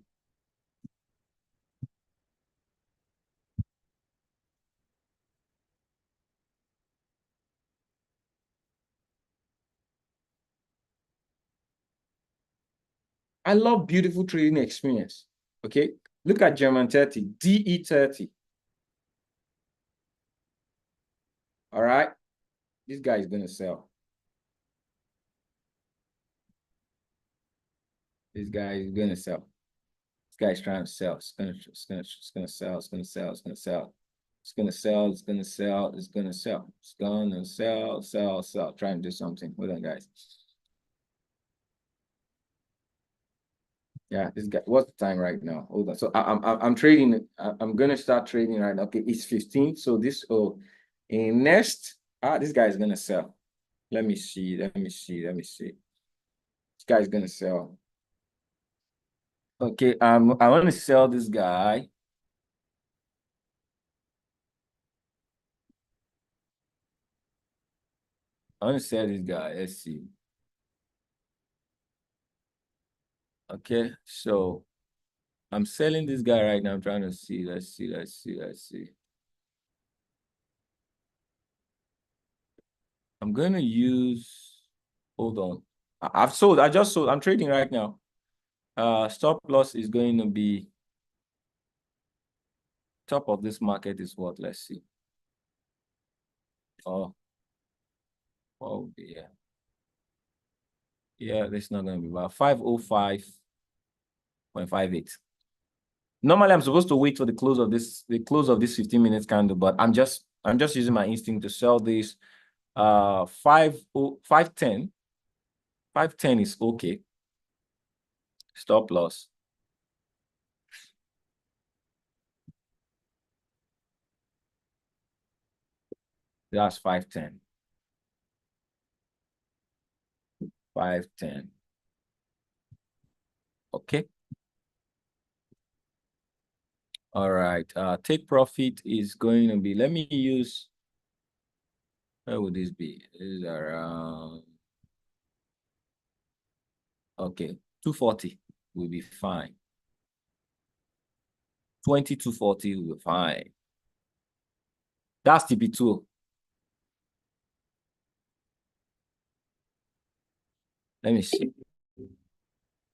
I love beautiful trading experience. Okay. Look at German 30, DE30. All right. This guy is going to sell. This guy is going to sell. This guy's trying to sell. It's going to sell. It's going to sell. It's going to sell. It's gonna sell, it's gonna sell, it's gonna sell. It's gonna sell, sell, sell. Try and do something. Hold on, guys. Yeah, this guy, what's the time right now? Hold on. So I'm trading. I'm gonna start trading right now. Okay, it's 15. So this in next, this guy is gonna sell. Let me see. Let me see. Let me see. This guy's gonna sell. Okay, I want to sell this guy. I want to sell this guy. Let's see. Okay, so I'm selling this guy right now. I'm trying to see. Let's see. Let's see. Let's see. I'm gonna use. Hold on. I've sold. I just sold. I'm trading right now. Stop loss is going to be top of this market is what? Let's see. Oh, yeah. Yeah, this is not going to be about 505.58. Normally, I'm supposed to wait for the close of this 15 minutes candle, but I'm just using my instinct to sell this. 510 is okay. Stop loss. That's 510. 510. Okay. All right. Take profit is going to be, let me use, where would this be? This is around, okay, 240 will be fine. 2240 will be fine. That's TP2. Let me see.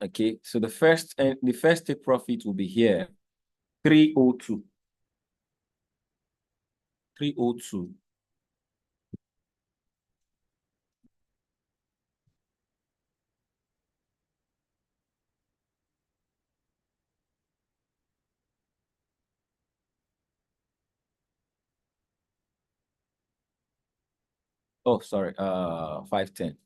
Okay, so the first take profit will be here. 302. 302. Oh, sorry. 510.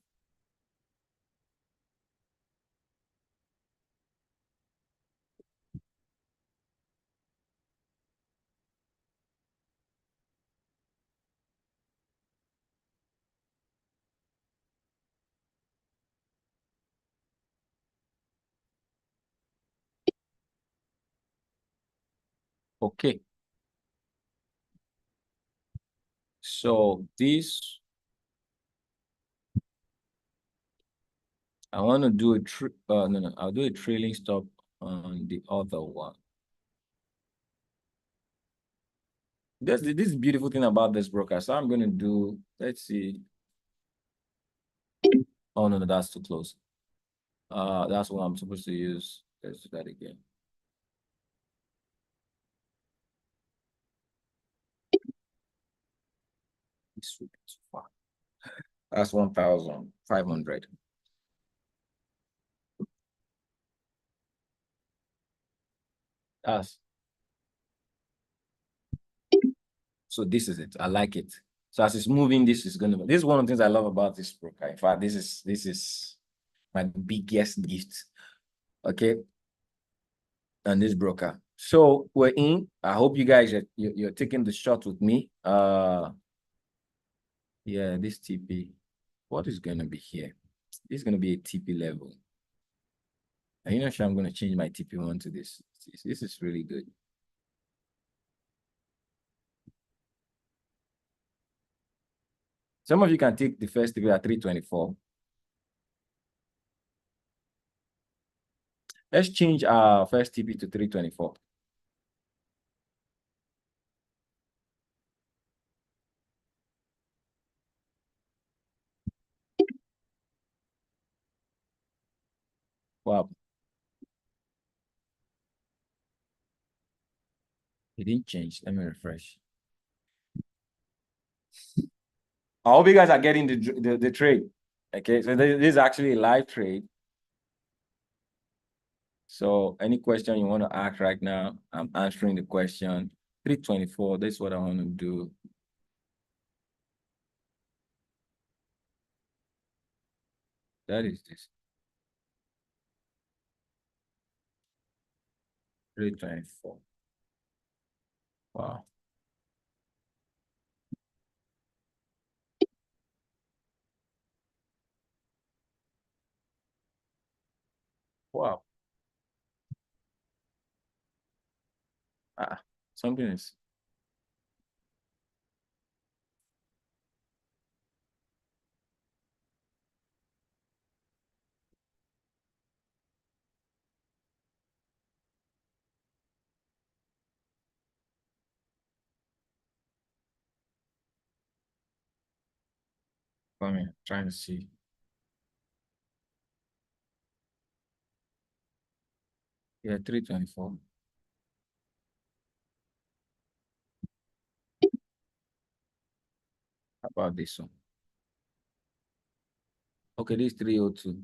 Okay. So this, I want to do no, I'll do a trailing stop on the other one. This beautiful thing about this broker. So I'm gonna do, let's see. Oh no, that's too close. That's what I'm supposed to use. Let's do that again. This would be too far. That's 1,500. That's so this is it. I like it. So as it's moving, this is one of the things I love about this broker. In fact, this is my biggest gift. Okay. And this broker. So we're in. I hope you guys you're taking the shot with me. Yeah, this TP. What is gonna be here? This is gonna be a TP level. And you're not sure I'm gonna change my TP1 to this. This is really good. Some of you can take the first TP at 324. Let's change our first TP to 324. Wow. It didn't change. Let me refresh. I hope you guys are getting the trade. Okay, so this is actually a live trade. So any question you want to ask right now, I'm answering the question. 324. That's what I want to do. That is this. 324. Wow. Wow. Something is. Come here, trying to see. Yeah, 324. How about this one? Okay, this 302.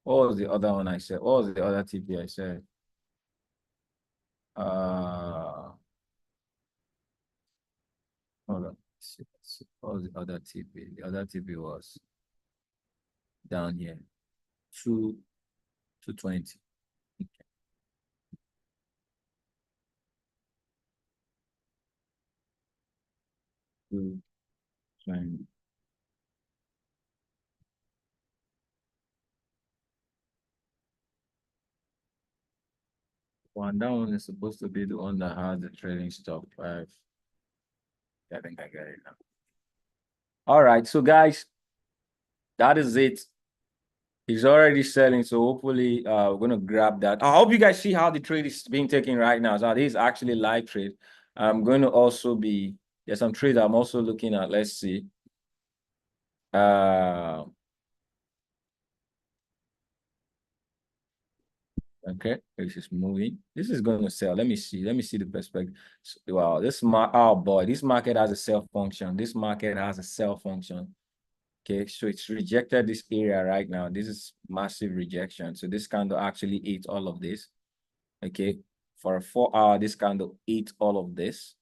What was the other one I said? What was the other TP I said? Hold on. Let's see. What was the other TP? The other TP was down here. 220. Okay. 220. One, that one is supposed to be the one that has the trading stop 5. I think I got it now. All right, so guys, that is it. He's already selling, so hopefully we're gonna grab that. I hope you guys see how the trade is being taken right now. So this is actually live trade. I'm going to also be, there's some trades I'm also looking at. Let's see. Okay, this is moving. This is going to sell. Let me see the perspective. Wow, oh boy, this market has a sell function. This market has a sell function. Okay, so it's rejected this area right now. This is massive rejection. So this candle actually ate all of this. Okay, for a 4-hour, this candle ate all of this.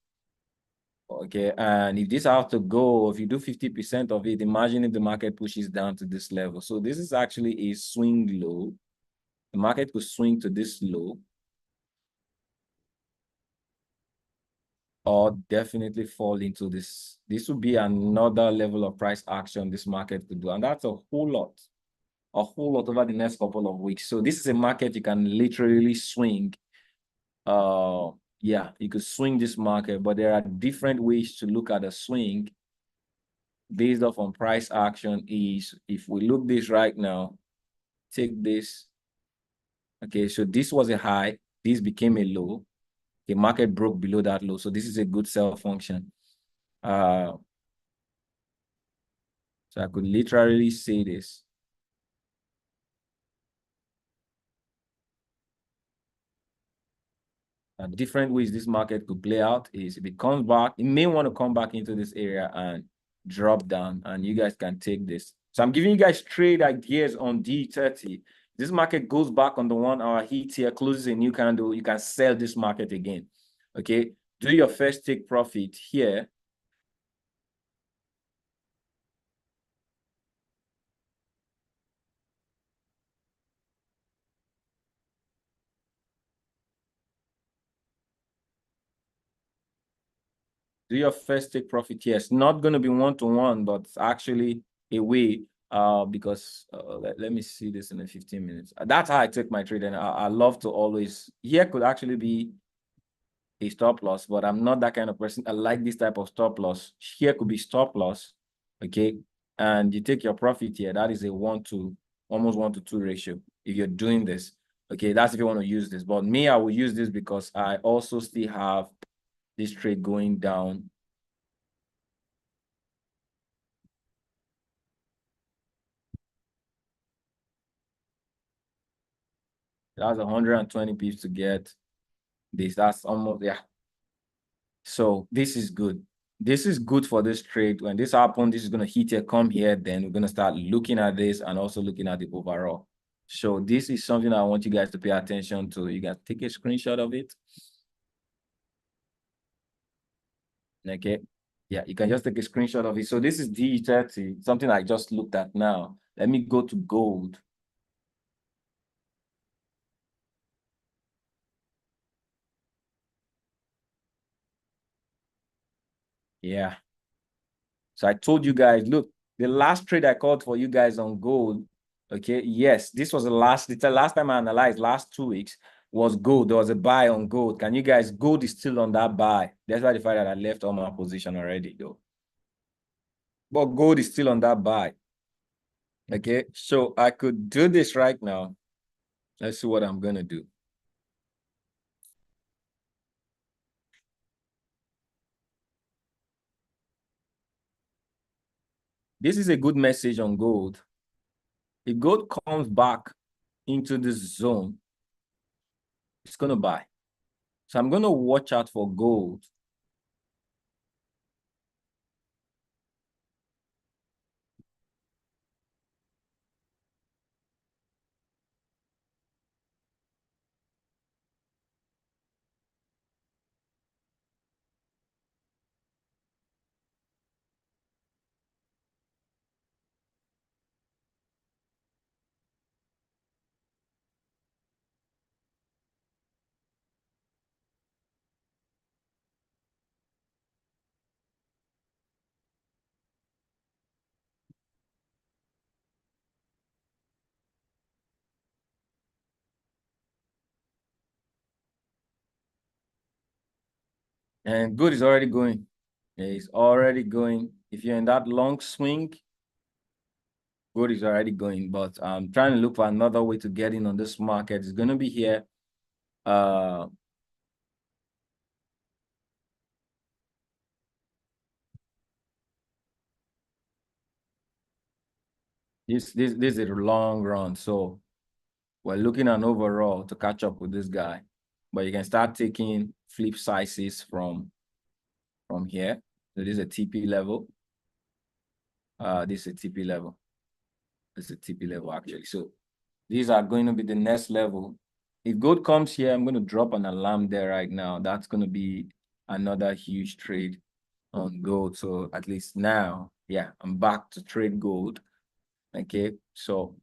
Okay, and if this has to go, if you do 50% of it, imagine if the market pushes down to this level. So this is actually a swing low. The market could swing to this low, or definitely fall into this. This would be another level of price action this market could do, and that's a whole lot over the next couple of weeks. So this is a market you can literally swing. Yeah, you could swing this market, but there are different ways to look at a swing based off on price action. Is if we look this right now, take this. Okay, so this was a high, this became a low. The market broke below that low, so this is a good sell function. So I could literally say this. Different ways this market could play out is if it comes back, it may want to come back into this area and drop down, and you guys can take this. So I'm giving you guys trade ideas on D30. This market goes back on the 1-hour heat here, closes a new candle, you can sell this market again. Okay, do your first take profit here. Do your first take profit here. It's not going to be one-to-one, but it's actually a way because let me see this in the 15 minutes. That's how I take my trade, and I love to always, here could actually be a stop loss, but I'm not that kind of person. I like this type of stop loss. Here could be stop loss, okay? And you take your profit here. That is a 1-to, almost 1-to-2 ratio if you're doing this. Okay, that's if you want to use this. But me, I will use this because I also still have this trade going down. That's 120 pips to get this. That's almost, yeah. So this is good. This is good for this trade. When this happens, this is going to hit here, come here, then we're going to start looking at this and also looking at the overall. So this is something I want you guys to pay attention to. You guys take a screenshot of it. Okay. Yeah, you can just take a screenshot of it. So this is D30, something I just looked at now. Let me go to gold. Yeah. So I told you guys, look, the last trade I called for you guys on gold, okay, yes, this was the last time I analyzed, last 2 weeks, was gold. There was a buy on gold. Can you guys, gold is still on that buy. That's why the fact that I left all my position already, though. But gold is still on that buy. Okay, so I could do this right now. Let's see what I'm going to do. This is a good message on gold. If gold comes back into this zone, it's going to buy. So I'm going to watch out for gold. And gold is already going. It's already going. If you're in that long swing, gold is already going. But I'm trying to look for another way to get in on this market. It's going to be here. This is a long run. So we're looking at an overall to catch up with this guy. But you can start taking flip sizes from here. So this is a TP level. This is a TP level. This is a TP level actually. So these are going to be the next level. If gold comes here, I'm going to drop an alarm there right now. That's going to be another huge trade on gold. So at least now, yeah, I'm back to trade gold. Okay, so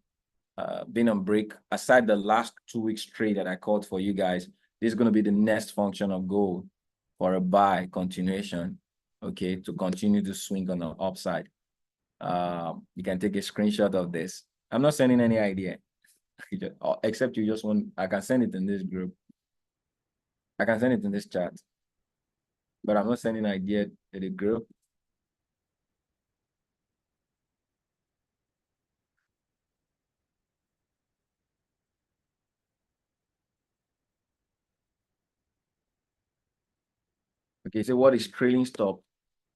being on break, aside the last 2 weeks trade that I called for you guys, this is going to be the next function of gold for a buy continuation. Okay, to continue to swing on the upside. You can take a screenshot of this. I'm not sending any idea. Except you just want, I can send it in this group. I can send it in this chat. But I'm not sending idea to the group. Okay, so what is trailing stop?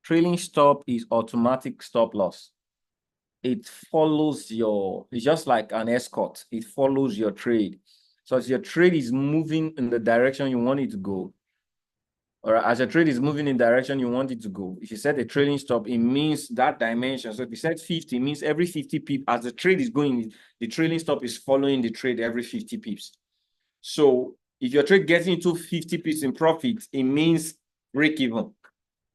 Trailing stop is automatic stop loss. It follows it's just like an escort. It follows your trade. So as your trade is moving in the direction you want it to go, or as your trade is moving in the direction you want it to go, if you set a trailing stop, it means that dimension. So if you set 50, it means every 50 pips, as the trade is going, the trailing stop is following the trade every 50 pips. So if your trade gets into 50 pips in profit, it means break even.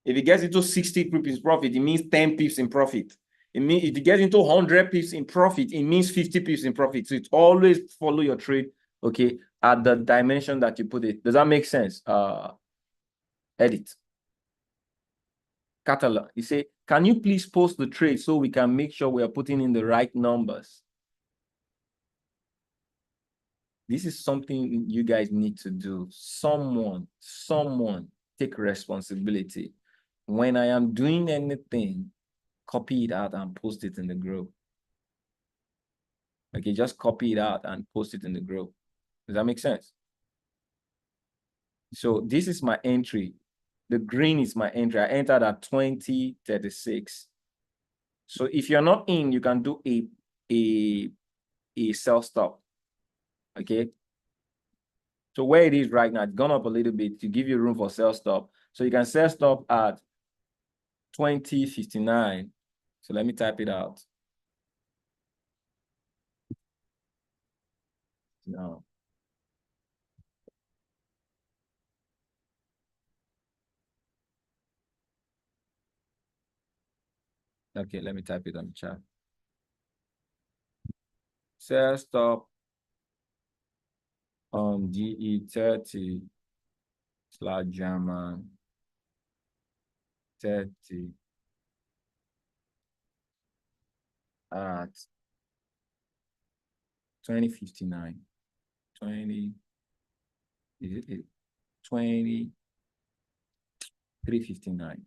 If it gets into 60 pips in profit, it means 10 pips in profit. It means if you get into 100 pips in profit, it means 50 pips in profit. So it always follow your trade, okay, at the dimension that you put it. Does that make sense? Edit. Catalog. You say, can you please post the trade so we can make sure we are putting in the right numbers? This is something you guys need to do. Someone take responsibility. When I am doing anything, copy it out and post it in the group. Okay, just copy it out and post it in the group. Does that make sense? So this is my entry. The green is my entry. I entered at 2036. So if you're not in, you can do a sell stop. Okay. So where it is right now, it's gone up a little bit to give you room for sell stop. So you can sell stop at 2059. So let me type it out. No. Okay, let me type it on the chat. Sell stop on DE30 / German 30 at 2059. 20 is it 2359.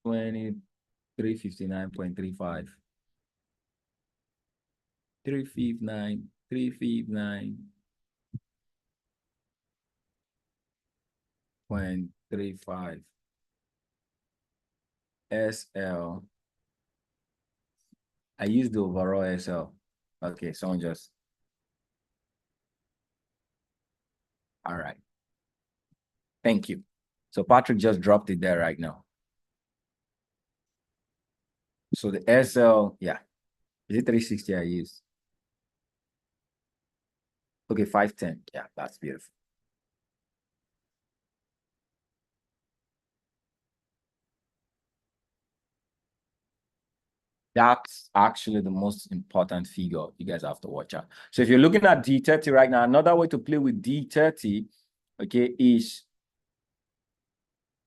$23.59.35. 359.35 SL. I use the overall SL. Okay, someone just. All right. Thank you. So Patrick just dropped it there right now. So the SL, yeah. Is it 360 I use? Okay, 510. Yeah, that's beautiful. That's actually the most important figure you guys have to watch out. So if you're looking at D30 right now, another way to play with D30, okay, is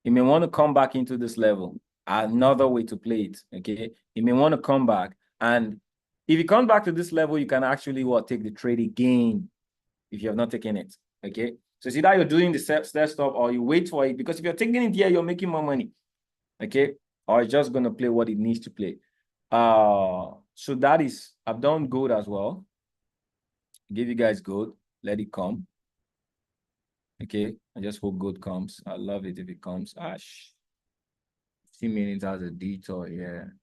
you may want to come back into this level. Another way to play it, okay? You may want to come back, and if you come back to this level, you can actually take the trade again if you have not taken it, okay? So it's either you're doing the step stop or you wait for it, because if you're taking it here, you're making more money, okay? Or it's just going to play what it needs to play. So that is, I've done gold as well. Give you guys gold, let it come. Okay, I just hope gold comes. I love it if it comes. 15 minutes has a detour here.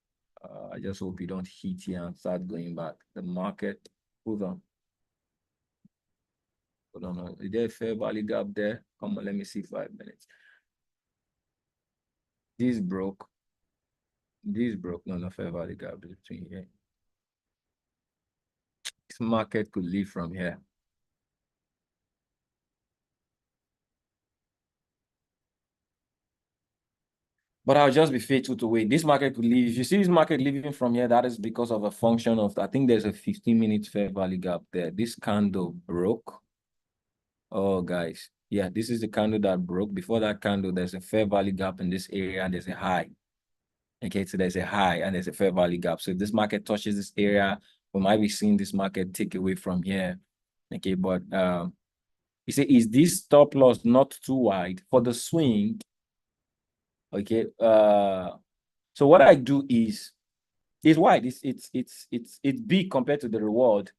I just hope you don't hit here and start going back. The market, hold on. Hold on, is there a fair value gap there? Come on, let me see 5 minutes. This broke. This broke. No fair value gap between here. This market could leave from here. But I'll just be faithful to wait. This market could leave. If you see this market leaving from here, that is because of a function of, I think there's a 15-minute fair value gap there. This candle broke. Oh, guys. Yeah, this is the candle that broke. Before that candle, there's a fair value gap in this area and there's a high. Okay, so there's a high and there's a fair value gap. So if this market touches this area, we might be seeing this market take away from here. Okay, but you see, is this stop loss not too wide for the swing? Okay, so what I do is wide. It's big compared to the reward,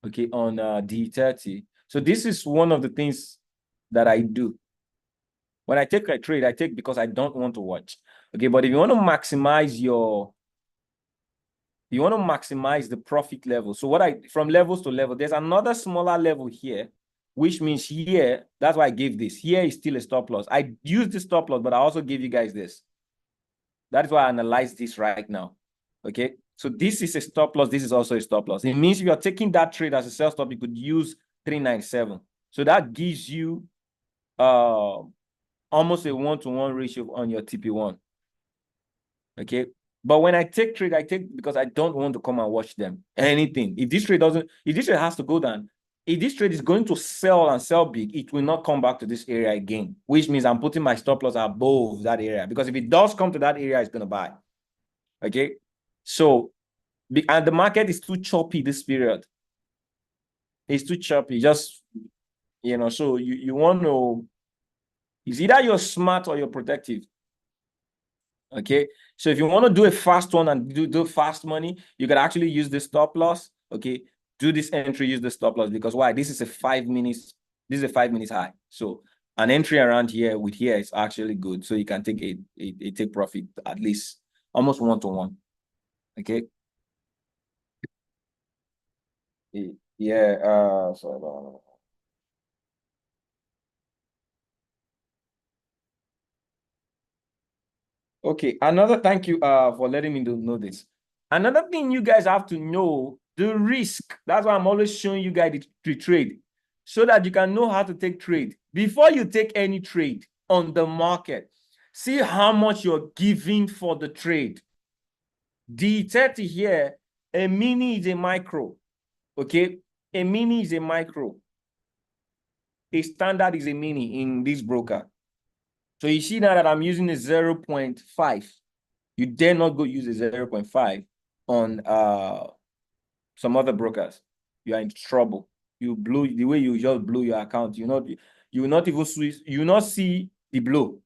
okay, on D30. So this is one of the things that I do. When I take a trade, I take because I don't want to watch. Okay, but if you want to maximize the profit level. So from levels to level, there's another smaller level here, which means here, that's why I gave this. Here is still a stop loss. I use the stop loss, but I also give you guys this. That is why I analyze this right now. Okay, so this is a stop loss. This is also a stop loss. It means if you're taking that trade as a sell stop, you could use 397. So that gives you almost a 1-to-1 ratio on your TP1. Okay, but when I take trade, I take because I don't want to come and watch them. Anything. If this trade has to go down, if this trade is going to sell and sell big, it will not come back to this area again, which means I'm putting my stop loss above that area, because if it does come to that area, it's going to buy. Okay, so and the market is too choppy this period. It's too choppy. Just, so you want to, it's either you're smart or you're protective. Okay, so if you want to do a fast one and do fast money, you can actually use the stop loss. Okay, do this entry, use the stop loss, because why? This is a 5 minutes. This is a 5 minutes high. So an entry around here with here is actually good. So you can take a take profit at least almost 1-to-1. Okay. Yeah. So okay, thank you for letting me know this. Another thing you guys have to know, the risk. That's why I'm always showing you guys the trade. so that you can know how to take trade. Before you take any trade on the market, see how much you're giving for the trade. D30 here, a mini is a micro. Okay, a mini is a micro. A standard is a mini in this broker. So you see now that I'm using a 0.5. You dare not go use a 0.5 on some other brokers. You are in trouble. You blew the way you just blew your account. You will not even switch. You will not see the blow.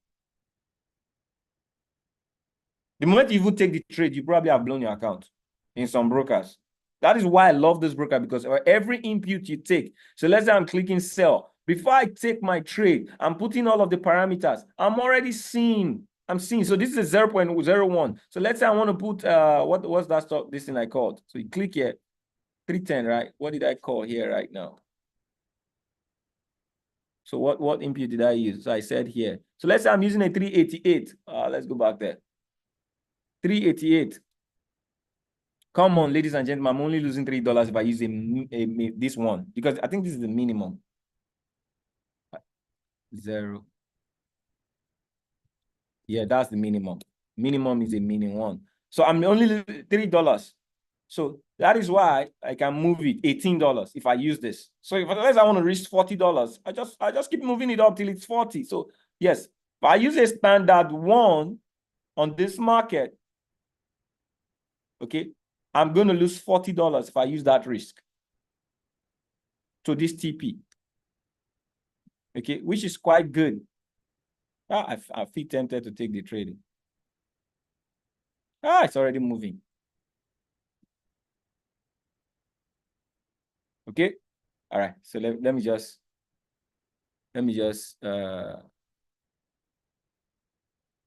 The moment you even take the trade, you probably have blown your account in some brokers. That is why I love this broker, because every input you take. So let's say I'm clicking sell. Before I take my trade, I'm putting all of the parameters. I'm already seeing. I'm seeing. So this is a 0.01. So let's say I want to put what's that stuff? This thing I called. So you click here, 310, right? What did I call here right now? So what input did I use? So I said here. So let's say I'm using a 388. Let's go back there. 388. Come on, ladies and gentlemen, I'm only losing $3 if I use this one, because I think this is the minimum. 0. Yeah, that's the minimum. Minimum is a minimum one. So I'm only losing $3. So that is why I can move it $18 if I use this. So if I want to reach $40, I just keep moving it up till it's 40. So yes, if I use a standard one on this market, okay, I'm going to lose $40 if I use that risk to this TP. Okay, which is quite good. I feel tempted to take the trading. It's already moving. Okay, all right. So let me just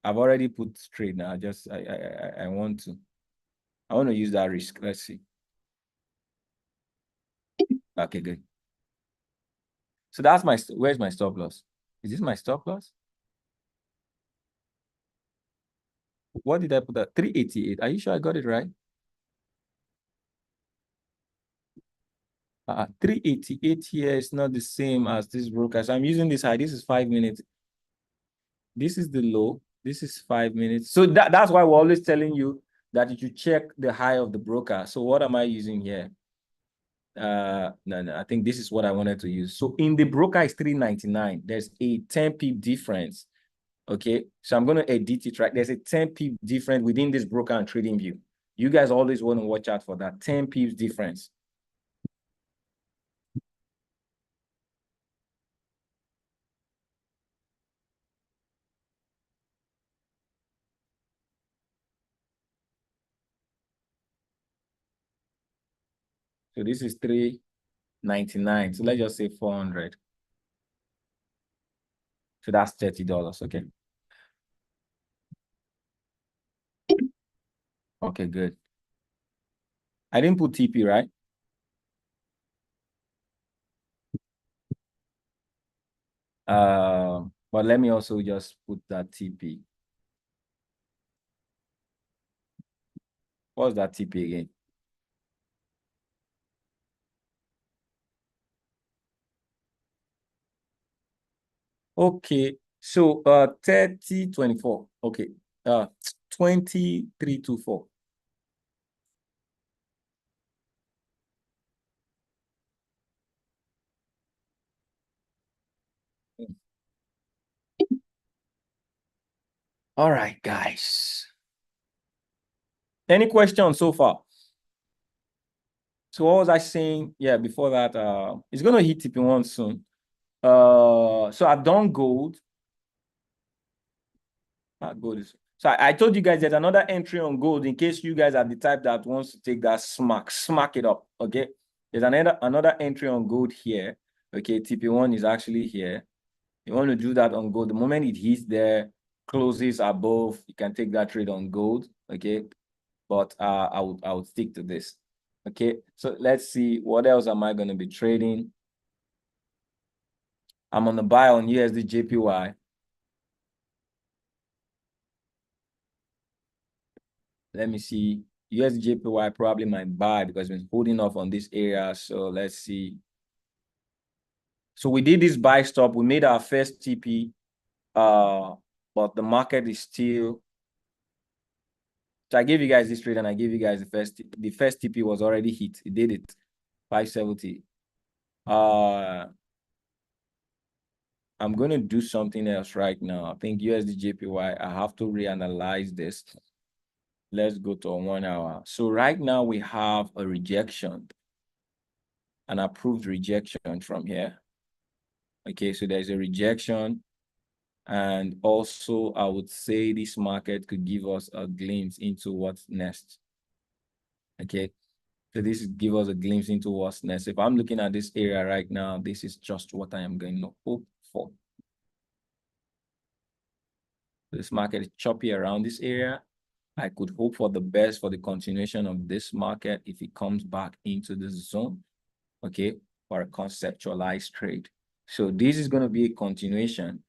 I've already put trade now. I want to use that risk. Let's see. Okay, good. So that's where's my stop loss? Is this my stop loss? What did I put that? 388. Are you sure I got it right? 388 here is not the same as this broker. So I'm using this high. This is 5 minutes. This is the low. This is 5 minutes. So that's why we're always telling you that you should check the high of the broker. So what am I using here? No, I think this is what I wanted to use. So in the broker is 399. There's a 10 pip difference. Okay, so I'm going to edit it, right? There's a 10 pip difference within this broker and trading view. You guys always want to watch out for that 10 pips difference. So this is 399. So let's just say 400. So that's $30. Okay. Okay, good. I didn't put TP, right? But let me also just put that TP. What's that TP again? Okay, so 3024. Okay, 2324. All right, guys. Any questions so far? So what was I saying? Yeah, before that, it's gonna hit TP1 soon. So I've done gold. Gold is so I told you guys there's another entry on gold in case you guys are the type that wants to take that smack it up. Okay, there's another entry on gold here. Okay, TP1 is actually here. You want to do that on gold. The moment it hits there, closes above, you can take that trade on gold. Okay, but I would stick to this. Okay, so let's see what else am I going to be trading. I'm on the buy on USD JPY. Let me see. USD JPY probably might buy because it's been holding off on this area. So let's see. So we did this buy stop. We made our first TP, but the market is still. So I gave you guys this trade and I gave you guys the first TP was already hit. It did it. 570. I'm going to do something else right now. I think USD JPY, I have to reanalyze this. Let's go to 1 hour. So right now we have a rejection, an approved rejection from here. Okay, so there's a rejection. And also, I would say this market could give us a glimpse into what's next. Okay, so this give us a glimpse into what's next. If I'm looking at this area right now, this is just what I am going to hope for. This market is choppy around this area. I could hope for the best for the continuation of this market if it comes back into this zone, okay, for a conceptualized trade. So this is going to be a continuation.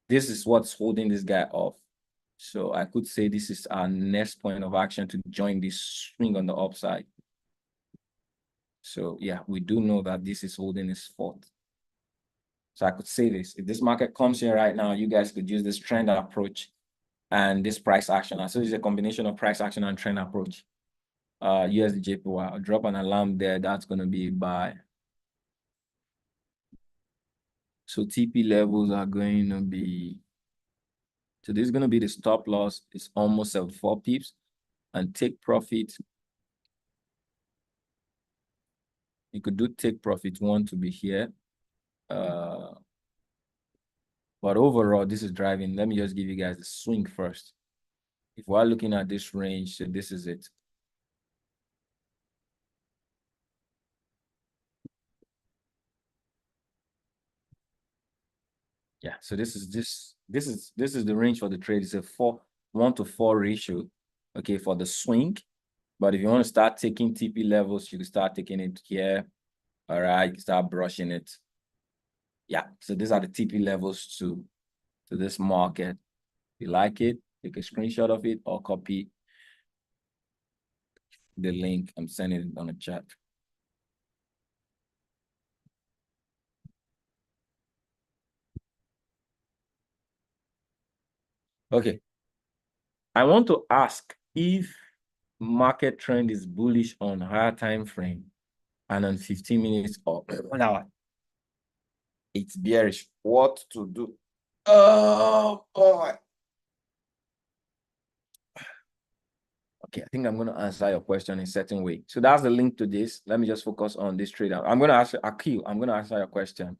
This is what's holding this guy off. So I could say this is our next point of action to join this swing on the upside. So yeah, we do know that this is holding its fort. So I could say this, if this market comes here right now, you guys could use this trend approach and this price action. So it's a combination of price action and trend approach. USD JPY, I'll drop an alarm there. That's going to be a buy. So TP levels are going to be, so this is going to be the stop loss. It's almost 74 pips. And take profit. You could do take profit one to be here. But overall, this is driving. Let me just give you guys the swing first. If we're looking at this range, so this is it. Yeah, so this is the range for the trade. It's a 1-to-4 ratio, okay, for the swing. But if you want to start taking TP levels, you can start taking it here. All right, you can start brushing it. Yeah, so these are the TP levels to this market. If you like it, take a screenshot of it or copy the link. I'm sending it on the chat. Okay. I want to ask if market trend is bullish on higher time frame and on 15 minutes or 1 hour. It's bearish. What to do? Oh boy. Okay, I think I'm going to answer your question in a certain way. So that's the link to this. Let me just focus on this trade. I'm going to ask Akil. I'm going to answer your question.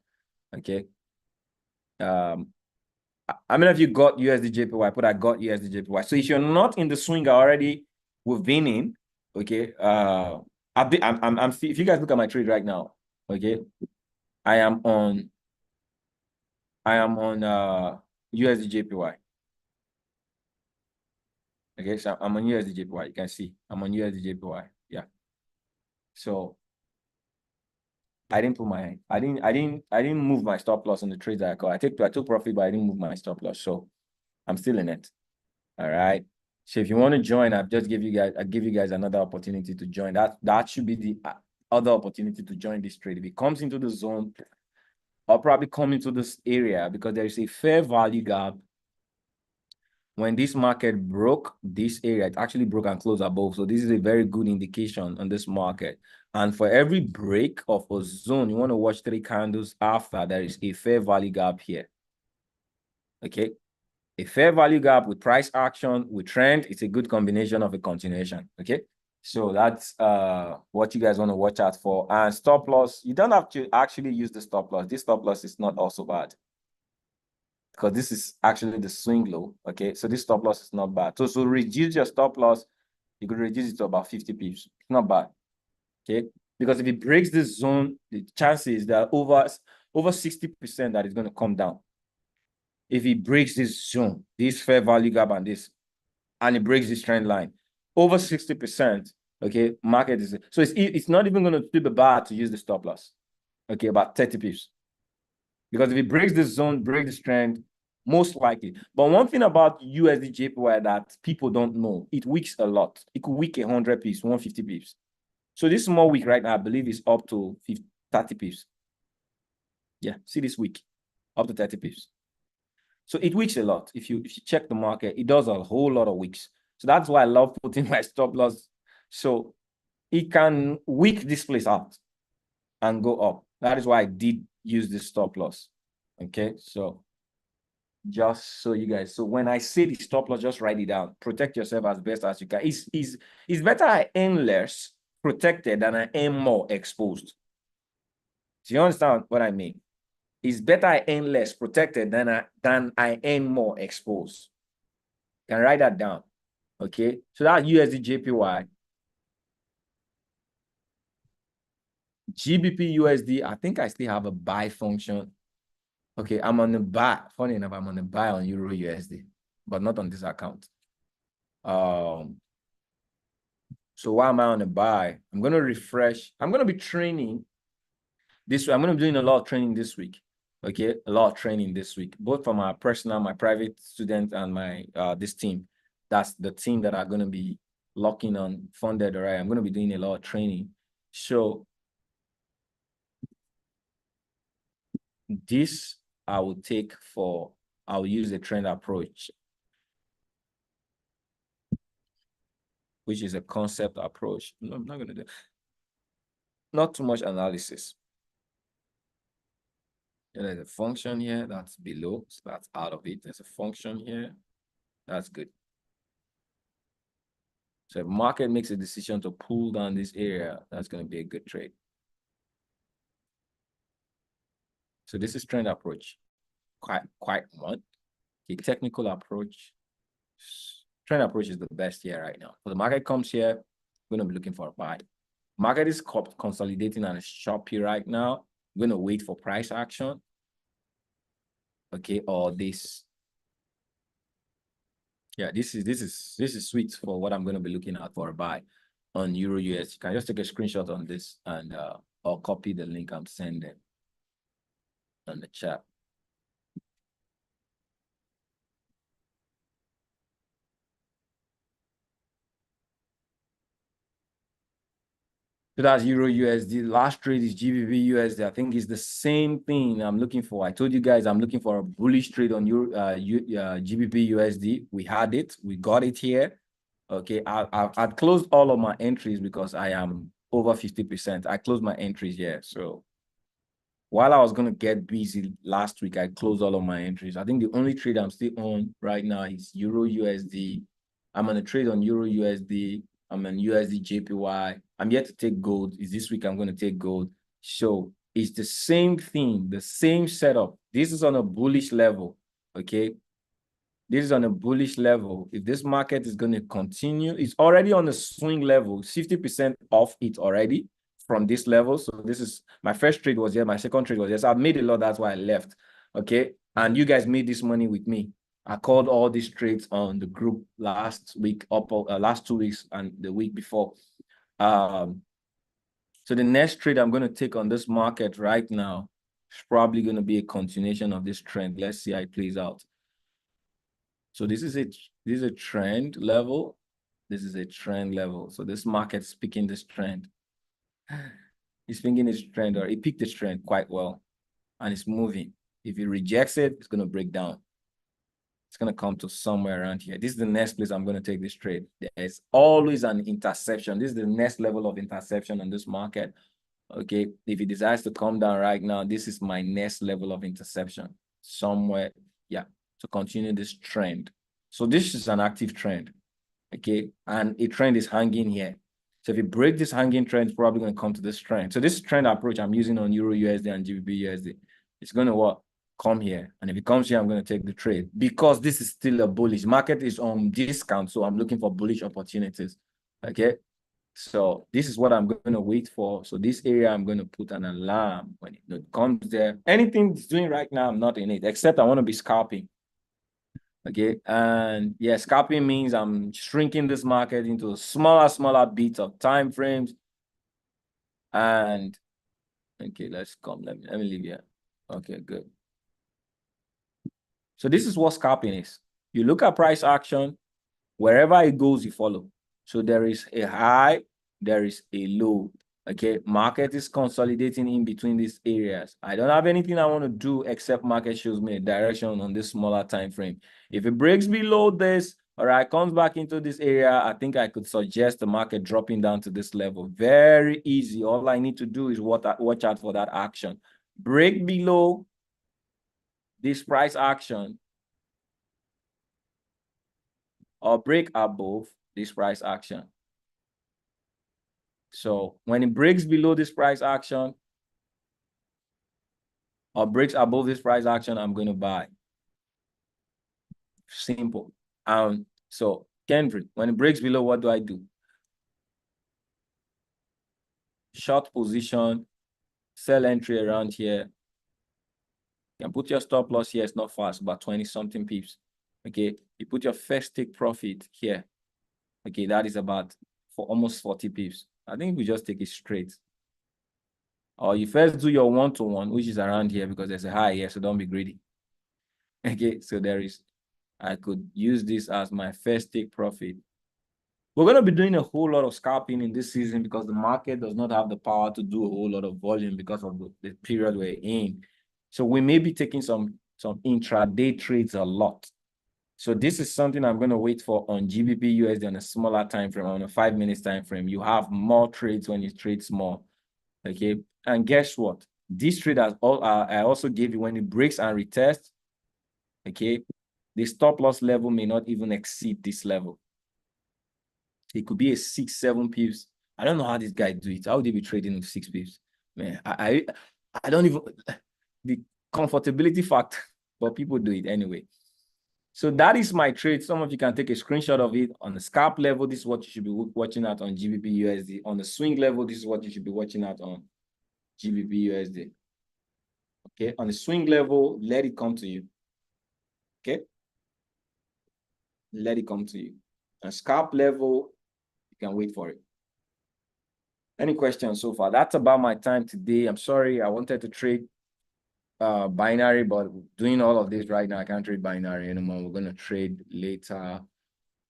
Okay. I mean, if you got USD JPY, put I got USD JPY. So if you're not in the swing already, we've been in. Okay. If you guys look at my trade right now, okay, I am on USD JPY. Okay, so I'm on USD JPY. You can see I'm on USD JPY. Yeah. So I didn't move my stop loss on the trades that I got. I took profit, but I didn't move my stop loss. So I'm still in it. All right. So if you want to join, I'll give you guys another opportunity to join. That should be the other opportunity to join this trade. If it comes into the zone, I'll probably come into this area because there is a fair value gap. When this market broke this area, it actually broke and closed above. So this is a very good indication on this market. And for every break of a zone, you want to watch 3 candles after there is a fair value gap here. Okay. A fair value gap with price action, with trend, it's a good combination of a continuation. Okay. So that's what you guys want to watch out for. And stop loss, you don't have to actually use the stop loss. This stop loss is not also bad, because this is actually the swing low. Okay, so this stop loss is not bad. So reduce your stop loss. You could reduce it to about 50 pips. It's not bad. Okay, because if it breaks this zone, the chances that over 60% that it's going to come down. If it breaks this zone, this fair value gap and it breaks this trend line, over 60%. Okay, market is so it's not even going to be bad to use the stop loss. Okay, about 30 pips. Because if it breaks this zone, break this trend, most likely. But one thing about USD JPY that people don't know, it weaks a lot. It could weak 100 pips, 150 pips. So this small week right now, I believe is up to 30 pips. Yeah, see this week, up to 30 pips. So it wicks a lot. If you check the market, it does a whole lot of wicks. So that's why I love putting my stop loss. So it can wick this place out and go up. That is why I did use this stop loss. Okay, so just so you guys, so when I say the stop loss, just write it down. Protect yourself as best as you can. It's better I earn less protected than I earn more exposed. Do you understand what I mean? It's better I earn less protected than I earn more exposed. You can write that down. Okay, so that's USD JPY. GBP USD, I think I still have a buy function. Okay, I'm on the buy. Funny enough, I'm on the buy on Euro USD, but not on this account. So why am I on the buy? I'm going to refresh. I'm going to be training this week. I'm going to be doing a lot of training this week. Okay, a lot of training this week, both for my personal, my private student, and my this team. That's the team that are going to be locking on funded. All right, I'm going to be doing a lot of training. So this I will take for, I'll use the trend approach, which is a concept approach. No, I'm not going to do not too much analysis. And there's a function here that's below, so that's out of it. There's a function here. That's good. So if market makes a decision to pull down this area, that's going to be a good trade. So this is trend approach. Quite one. The technical approach. Trend approach is the best here right now. So the market comes here, we're going to be looking for a buy. Market is consolidating and it's choppy right now. We're going to wait for price action. Okay, or this. Yeah, this is sweet for what I'm going to be looking at for a buy on Euro US. You can just take a screenshot on this and or copy the link I'm sending on the chat. So that's Euro USD. Last trade is GBP USD. I think it's the same thing I'm looking for. I told you guys I'm looking for a bullish trade on GBP USD. We had it. We got it here. Okay, I'd closed all of my entries because I am over 50%. I closed my entries here. So while I was going to get busy last week, I closed all of my entries. I think the only trade I'm still on right now is Euro USD. I'm on a trade on Euro USD. I'm on USD JPY. I'm yet to take gold. Is this week I'm going to take gold. So it's the same thing, the same setup. This is on a bullish level, okay? This is on a bullish level. If this market is going to continue, it's already on a swing level, 50% off it already from this level. So this is, my first trade was here, my second trade was here. So I've made a lot, that's why I left, okay? And you guys made this money with me. I called all these trades on the group last week, last 2 weeks and the week before. So the next trade I'm going to take on this market right now is probably going to be a continuation of this trend. Let's see how it plays out. So this is a trend level. This is a trend level. So this market's picking this trend. It's picking this trend, or it picked this trend quite well, and it's moving. If it rejects it, it's going to break down. It's going to come to somewhere around here. This is the next place I'm going to take this trade. There's always an interception. This is the next level of interception on this market. Okay, if it decides to come down right now, this is my next level of interception. Somewhere, yeah, to continue this trend. So this is an active trend, okay? And a trend is hanging here. So if you break this hanging trend, it's probably going to come to this trend. So this trend approach I'm using on Euro USD and GBP USD, it's going to what? Come here, and if it comes here, I'm going to take the trade because this is still a bullish market. Is on discount, so I'm looking for bullish opportunities. Okay, so this is what I'm going to wait for. So this area, I'm going to put an alarm when it comes there. Anything it's doing right now, I'm not in it, except I want to be scalping. Okay, and yeah, scalping means I'm shrinking this market into smaller bits of time frames. And okay, let's come. Let me leave here. Okay, good. So this is what scalping is. You look at price action, wherever it goes, you follow. So there is a high, there is a low. Okay, market is consolidating in between these areas. I don't have anything I want to do except market shows me a direction on this smaller time frame. If it breaks below this, all right, comes back into this area, I think I could suggest the market dropping down to this level. Very easy. All I need to do is watch out for that action. Break below this price action or break above this price action. So when it breaks below this price action or breaks above this price action, I'm going to buy. Simple. So Kendrick, when it breaks below, what do I do? Short position, sell entry around here. You can put your stop loss here. It's not fast, about 20 something pips. Okay. You put your first take profit here. Okay. That is about for almost 40 pips. I think we just take it straight. Or you first do your one-to-one, which is around here because there's a high here. So don't be greedy. Okay. So I could use this as my first take profit. We're going to be doing a whole lot of scalping in this season because the market does not have the power to do a whole lot of volume because of the period we're in. So we may be taking some intraday trades a lot. So this is something I'm going to wait for on GBP USD on a smaller time frame, on a 5 minutes time frame. You have more trades when you trade small. Okay. And guess what? This trade I also gave you when it breaks and retests. Okay. The stop loss level may not even exceed this level. It could be a 6-7 pips. I don't know how this guy do it. How would he be trading with 6 pips? Man, I don't even the comfortability factor, but people do it anyway. So that is my trade. Some of you can take a screenshot of it. On the scalp level, this is what you should be watching out on GBP USD. On the swing level, this is what you should be watching out on GBP USD. Okay, on the swing level, let it come to you. Okay, let it come to you. On scalp level, you can wait for it. Any questions so far? That's about my time today. I'm sorry, I wanted to trade binary, but doing all of this right now, I can't trade binary anymore. We're going to trade later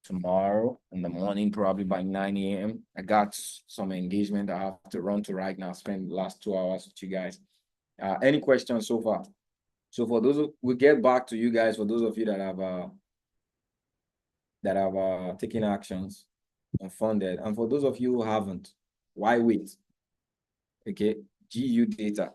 tomorrow in the morning, probably by 9 a.m. I got some engagement I have to run to right now, spend the last 2 hours with you guys. Any questions so far? So for those, we'll get back to you guys. For those of you that have taken actions and funded, and for those of you who haven't, why wait? Okay, GU data.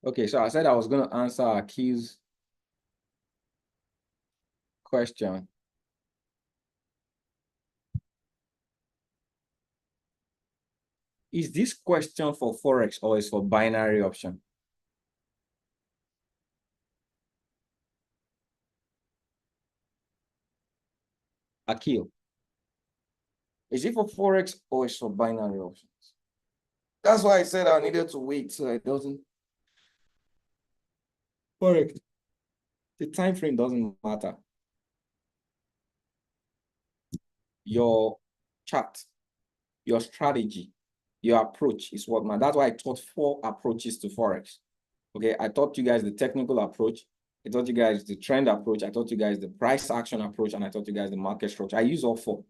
Okay, so I said I was going to answer Akil's question. Is this question for Forex or is for binary option? Akil, is it for Forex or is for binary options? That's why I said I needed to wait so it doesn't. Forex, the time frame doesn't matter. Your chart, your strategy, your approach is what matters. That's why I taught 4 approaches to Forex. Okay, I taught you guys the technical approach. I taught you guys the trend approach. I taught you guys the price action approach, and I taught you guys the market structure. I use all 4.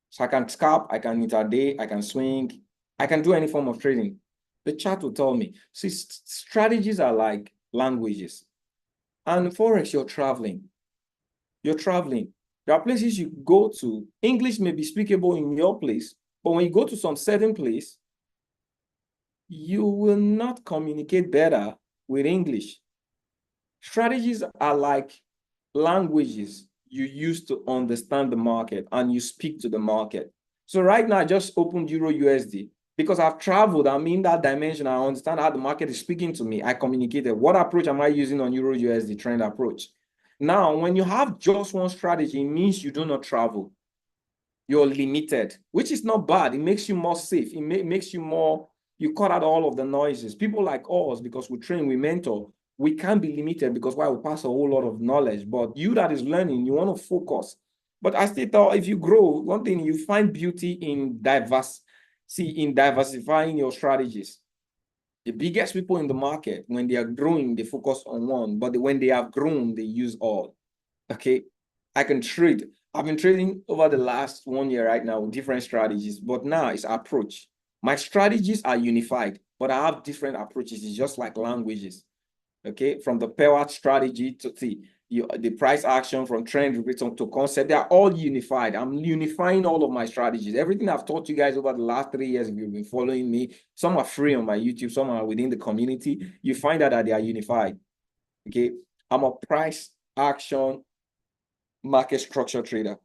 So I can scalp, I can intraday, I can swing, I can do any form of trading. The chart will tell me. See, strategies are like languages. And Forex, you're traveling. You're traveling. There are places you go to. English may be speakable in your place, but when you go to some certain place, you will not communicate better with English. Strategies are like languages you use to understand the market and you speak to the market. So right now, I just opened Euro USD because I've traveled. I'm in that dimension. I understand how the market is speaking to me. I communicated. What approach am I using on Euro USD trend approach? Now, when you have just one strategy, it means you do not travel. You're limited, which is not bad. It makes you more safe. It makes you more, you cut out all of the noises. People like us, because we train, we mentor, we can't be limited because why we pass a whole lot of knowledge. But you that is learning, you want to focus. But I still thought if you grow, one thing you find beauty in diversifying your strategies. The biggest people in the market, when they are growing, they focus on one, but when they have grown, they use all. Okay, I can trade. I've been trading over the last 1 year right now with different strategies, but now it's approach. My strategies are unified, but I have different approaches. It's just like languages. Okay, from the pivot strategy to the price action, from trend return to concept, they are all unified. I'm unifying all of my strategies. Everything I've taught you guys over the last 3 years, if you've been following me, some are free on my YouTube, some are within the community. You find out that they are unified. Okay, I'm a price action market structure trader.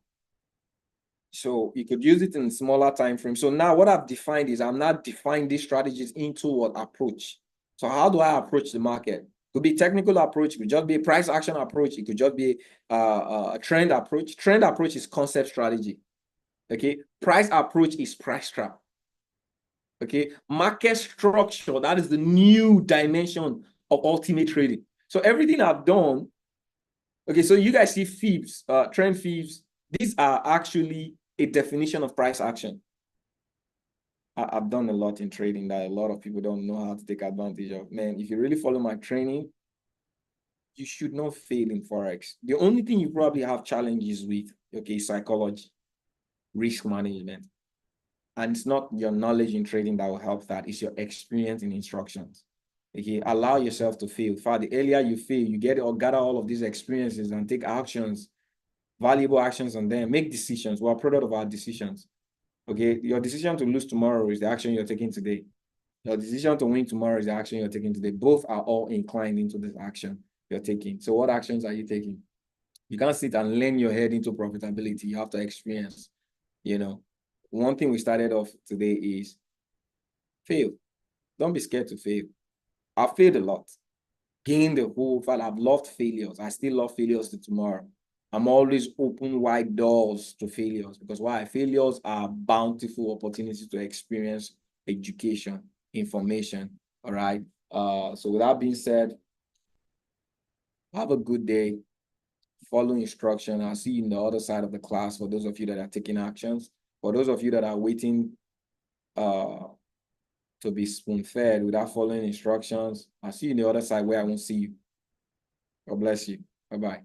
So you could use it in smaller time frame. So now what I've defined is I'm not defining these strategies into what approach. So how do I approach the market? It could be technical approach, it could just be a price action approach, it could just be a trend approach. Trend approach is concept strategy. Okay, price approach is price trap. Okay, market structure, that is the new dimension of ultimate trading. So everything I've done, okay, so you guys see fibs, trend fibs. These are actually a definition of price action. I've done a lot in trading that a lot of people don't know how to take advantage of. Man, if you really follow my training, you should not fail in Forex. The only thing you probably have challenges with, okay, psychology, risk management. And it's not your knowledge in trading that will help that. It's your experience in instructions. Okay, allow yourself to fail. The earlier you fail, you get or gather all of these experiences and take actions, valuable actions on them, make decisions. We're a product of our decisions. Okay, your decision to lose tomorrow is the action you're taking today. Your decision to win tomorrow is the action you're taking today. Both are all inclined into this action you're taking. So what actions are you taking? You can't sit and learn your head into profitability. You have to experience. You know, one thing we started off today is fail. Don't be scared to fail. I've failed a lot. Gained the whole fight. I've loved failures. I still love failures to tomorrow. I'm always open wide doors to failures because why? Failures are bountiful opportunities to experience education, information. All right. So with that being said, have a good day. Follow instruction. I'll see you in the other side of the class for those of you that are taking actions. For those of you that are waiting to be spoon-fed without following instructions, I'll see you in the other side where I won't see you. God bless you. Bye-bye.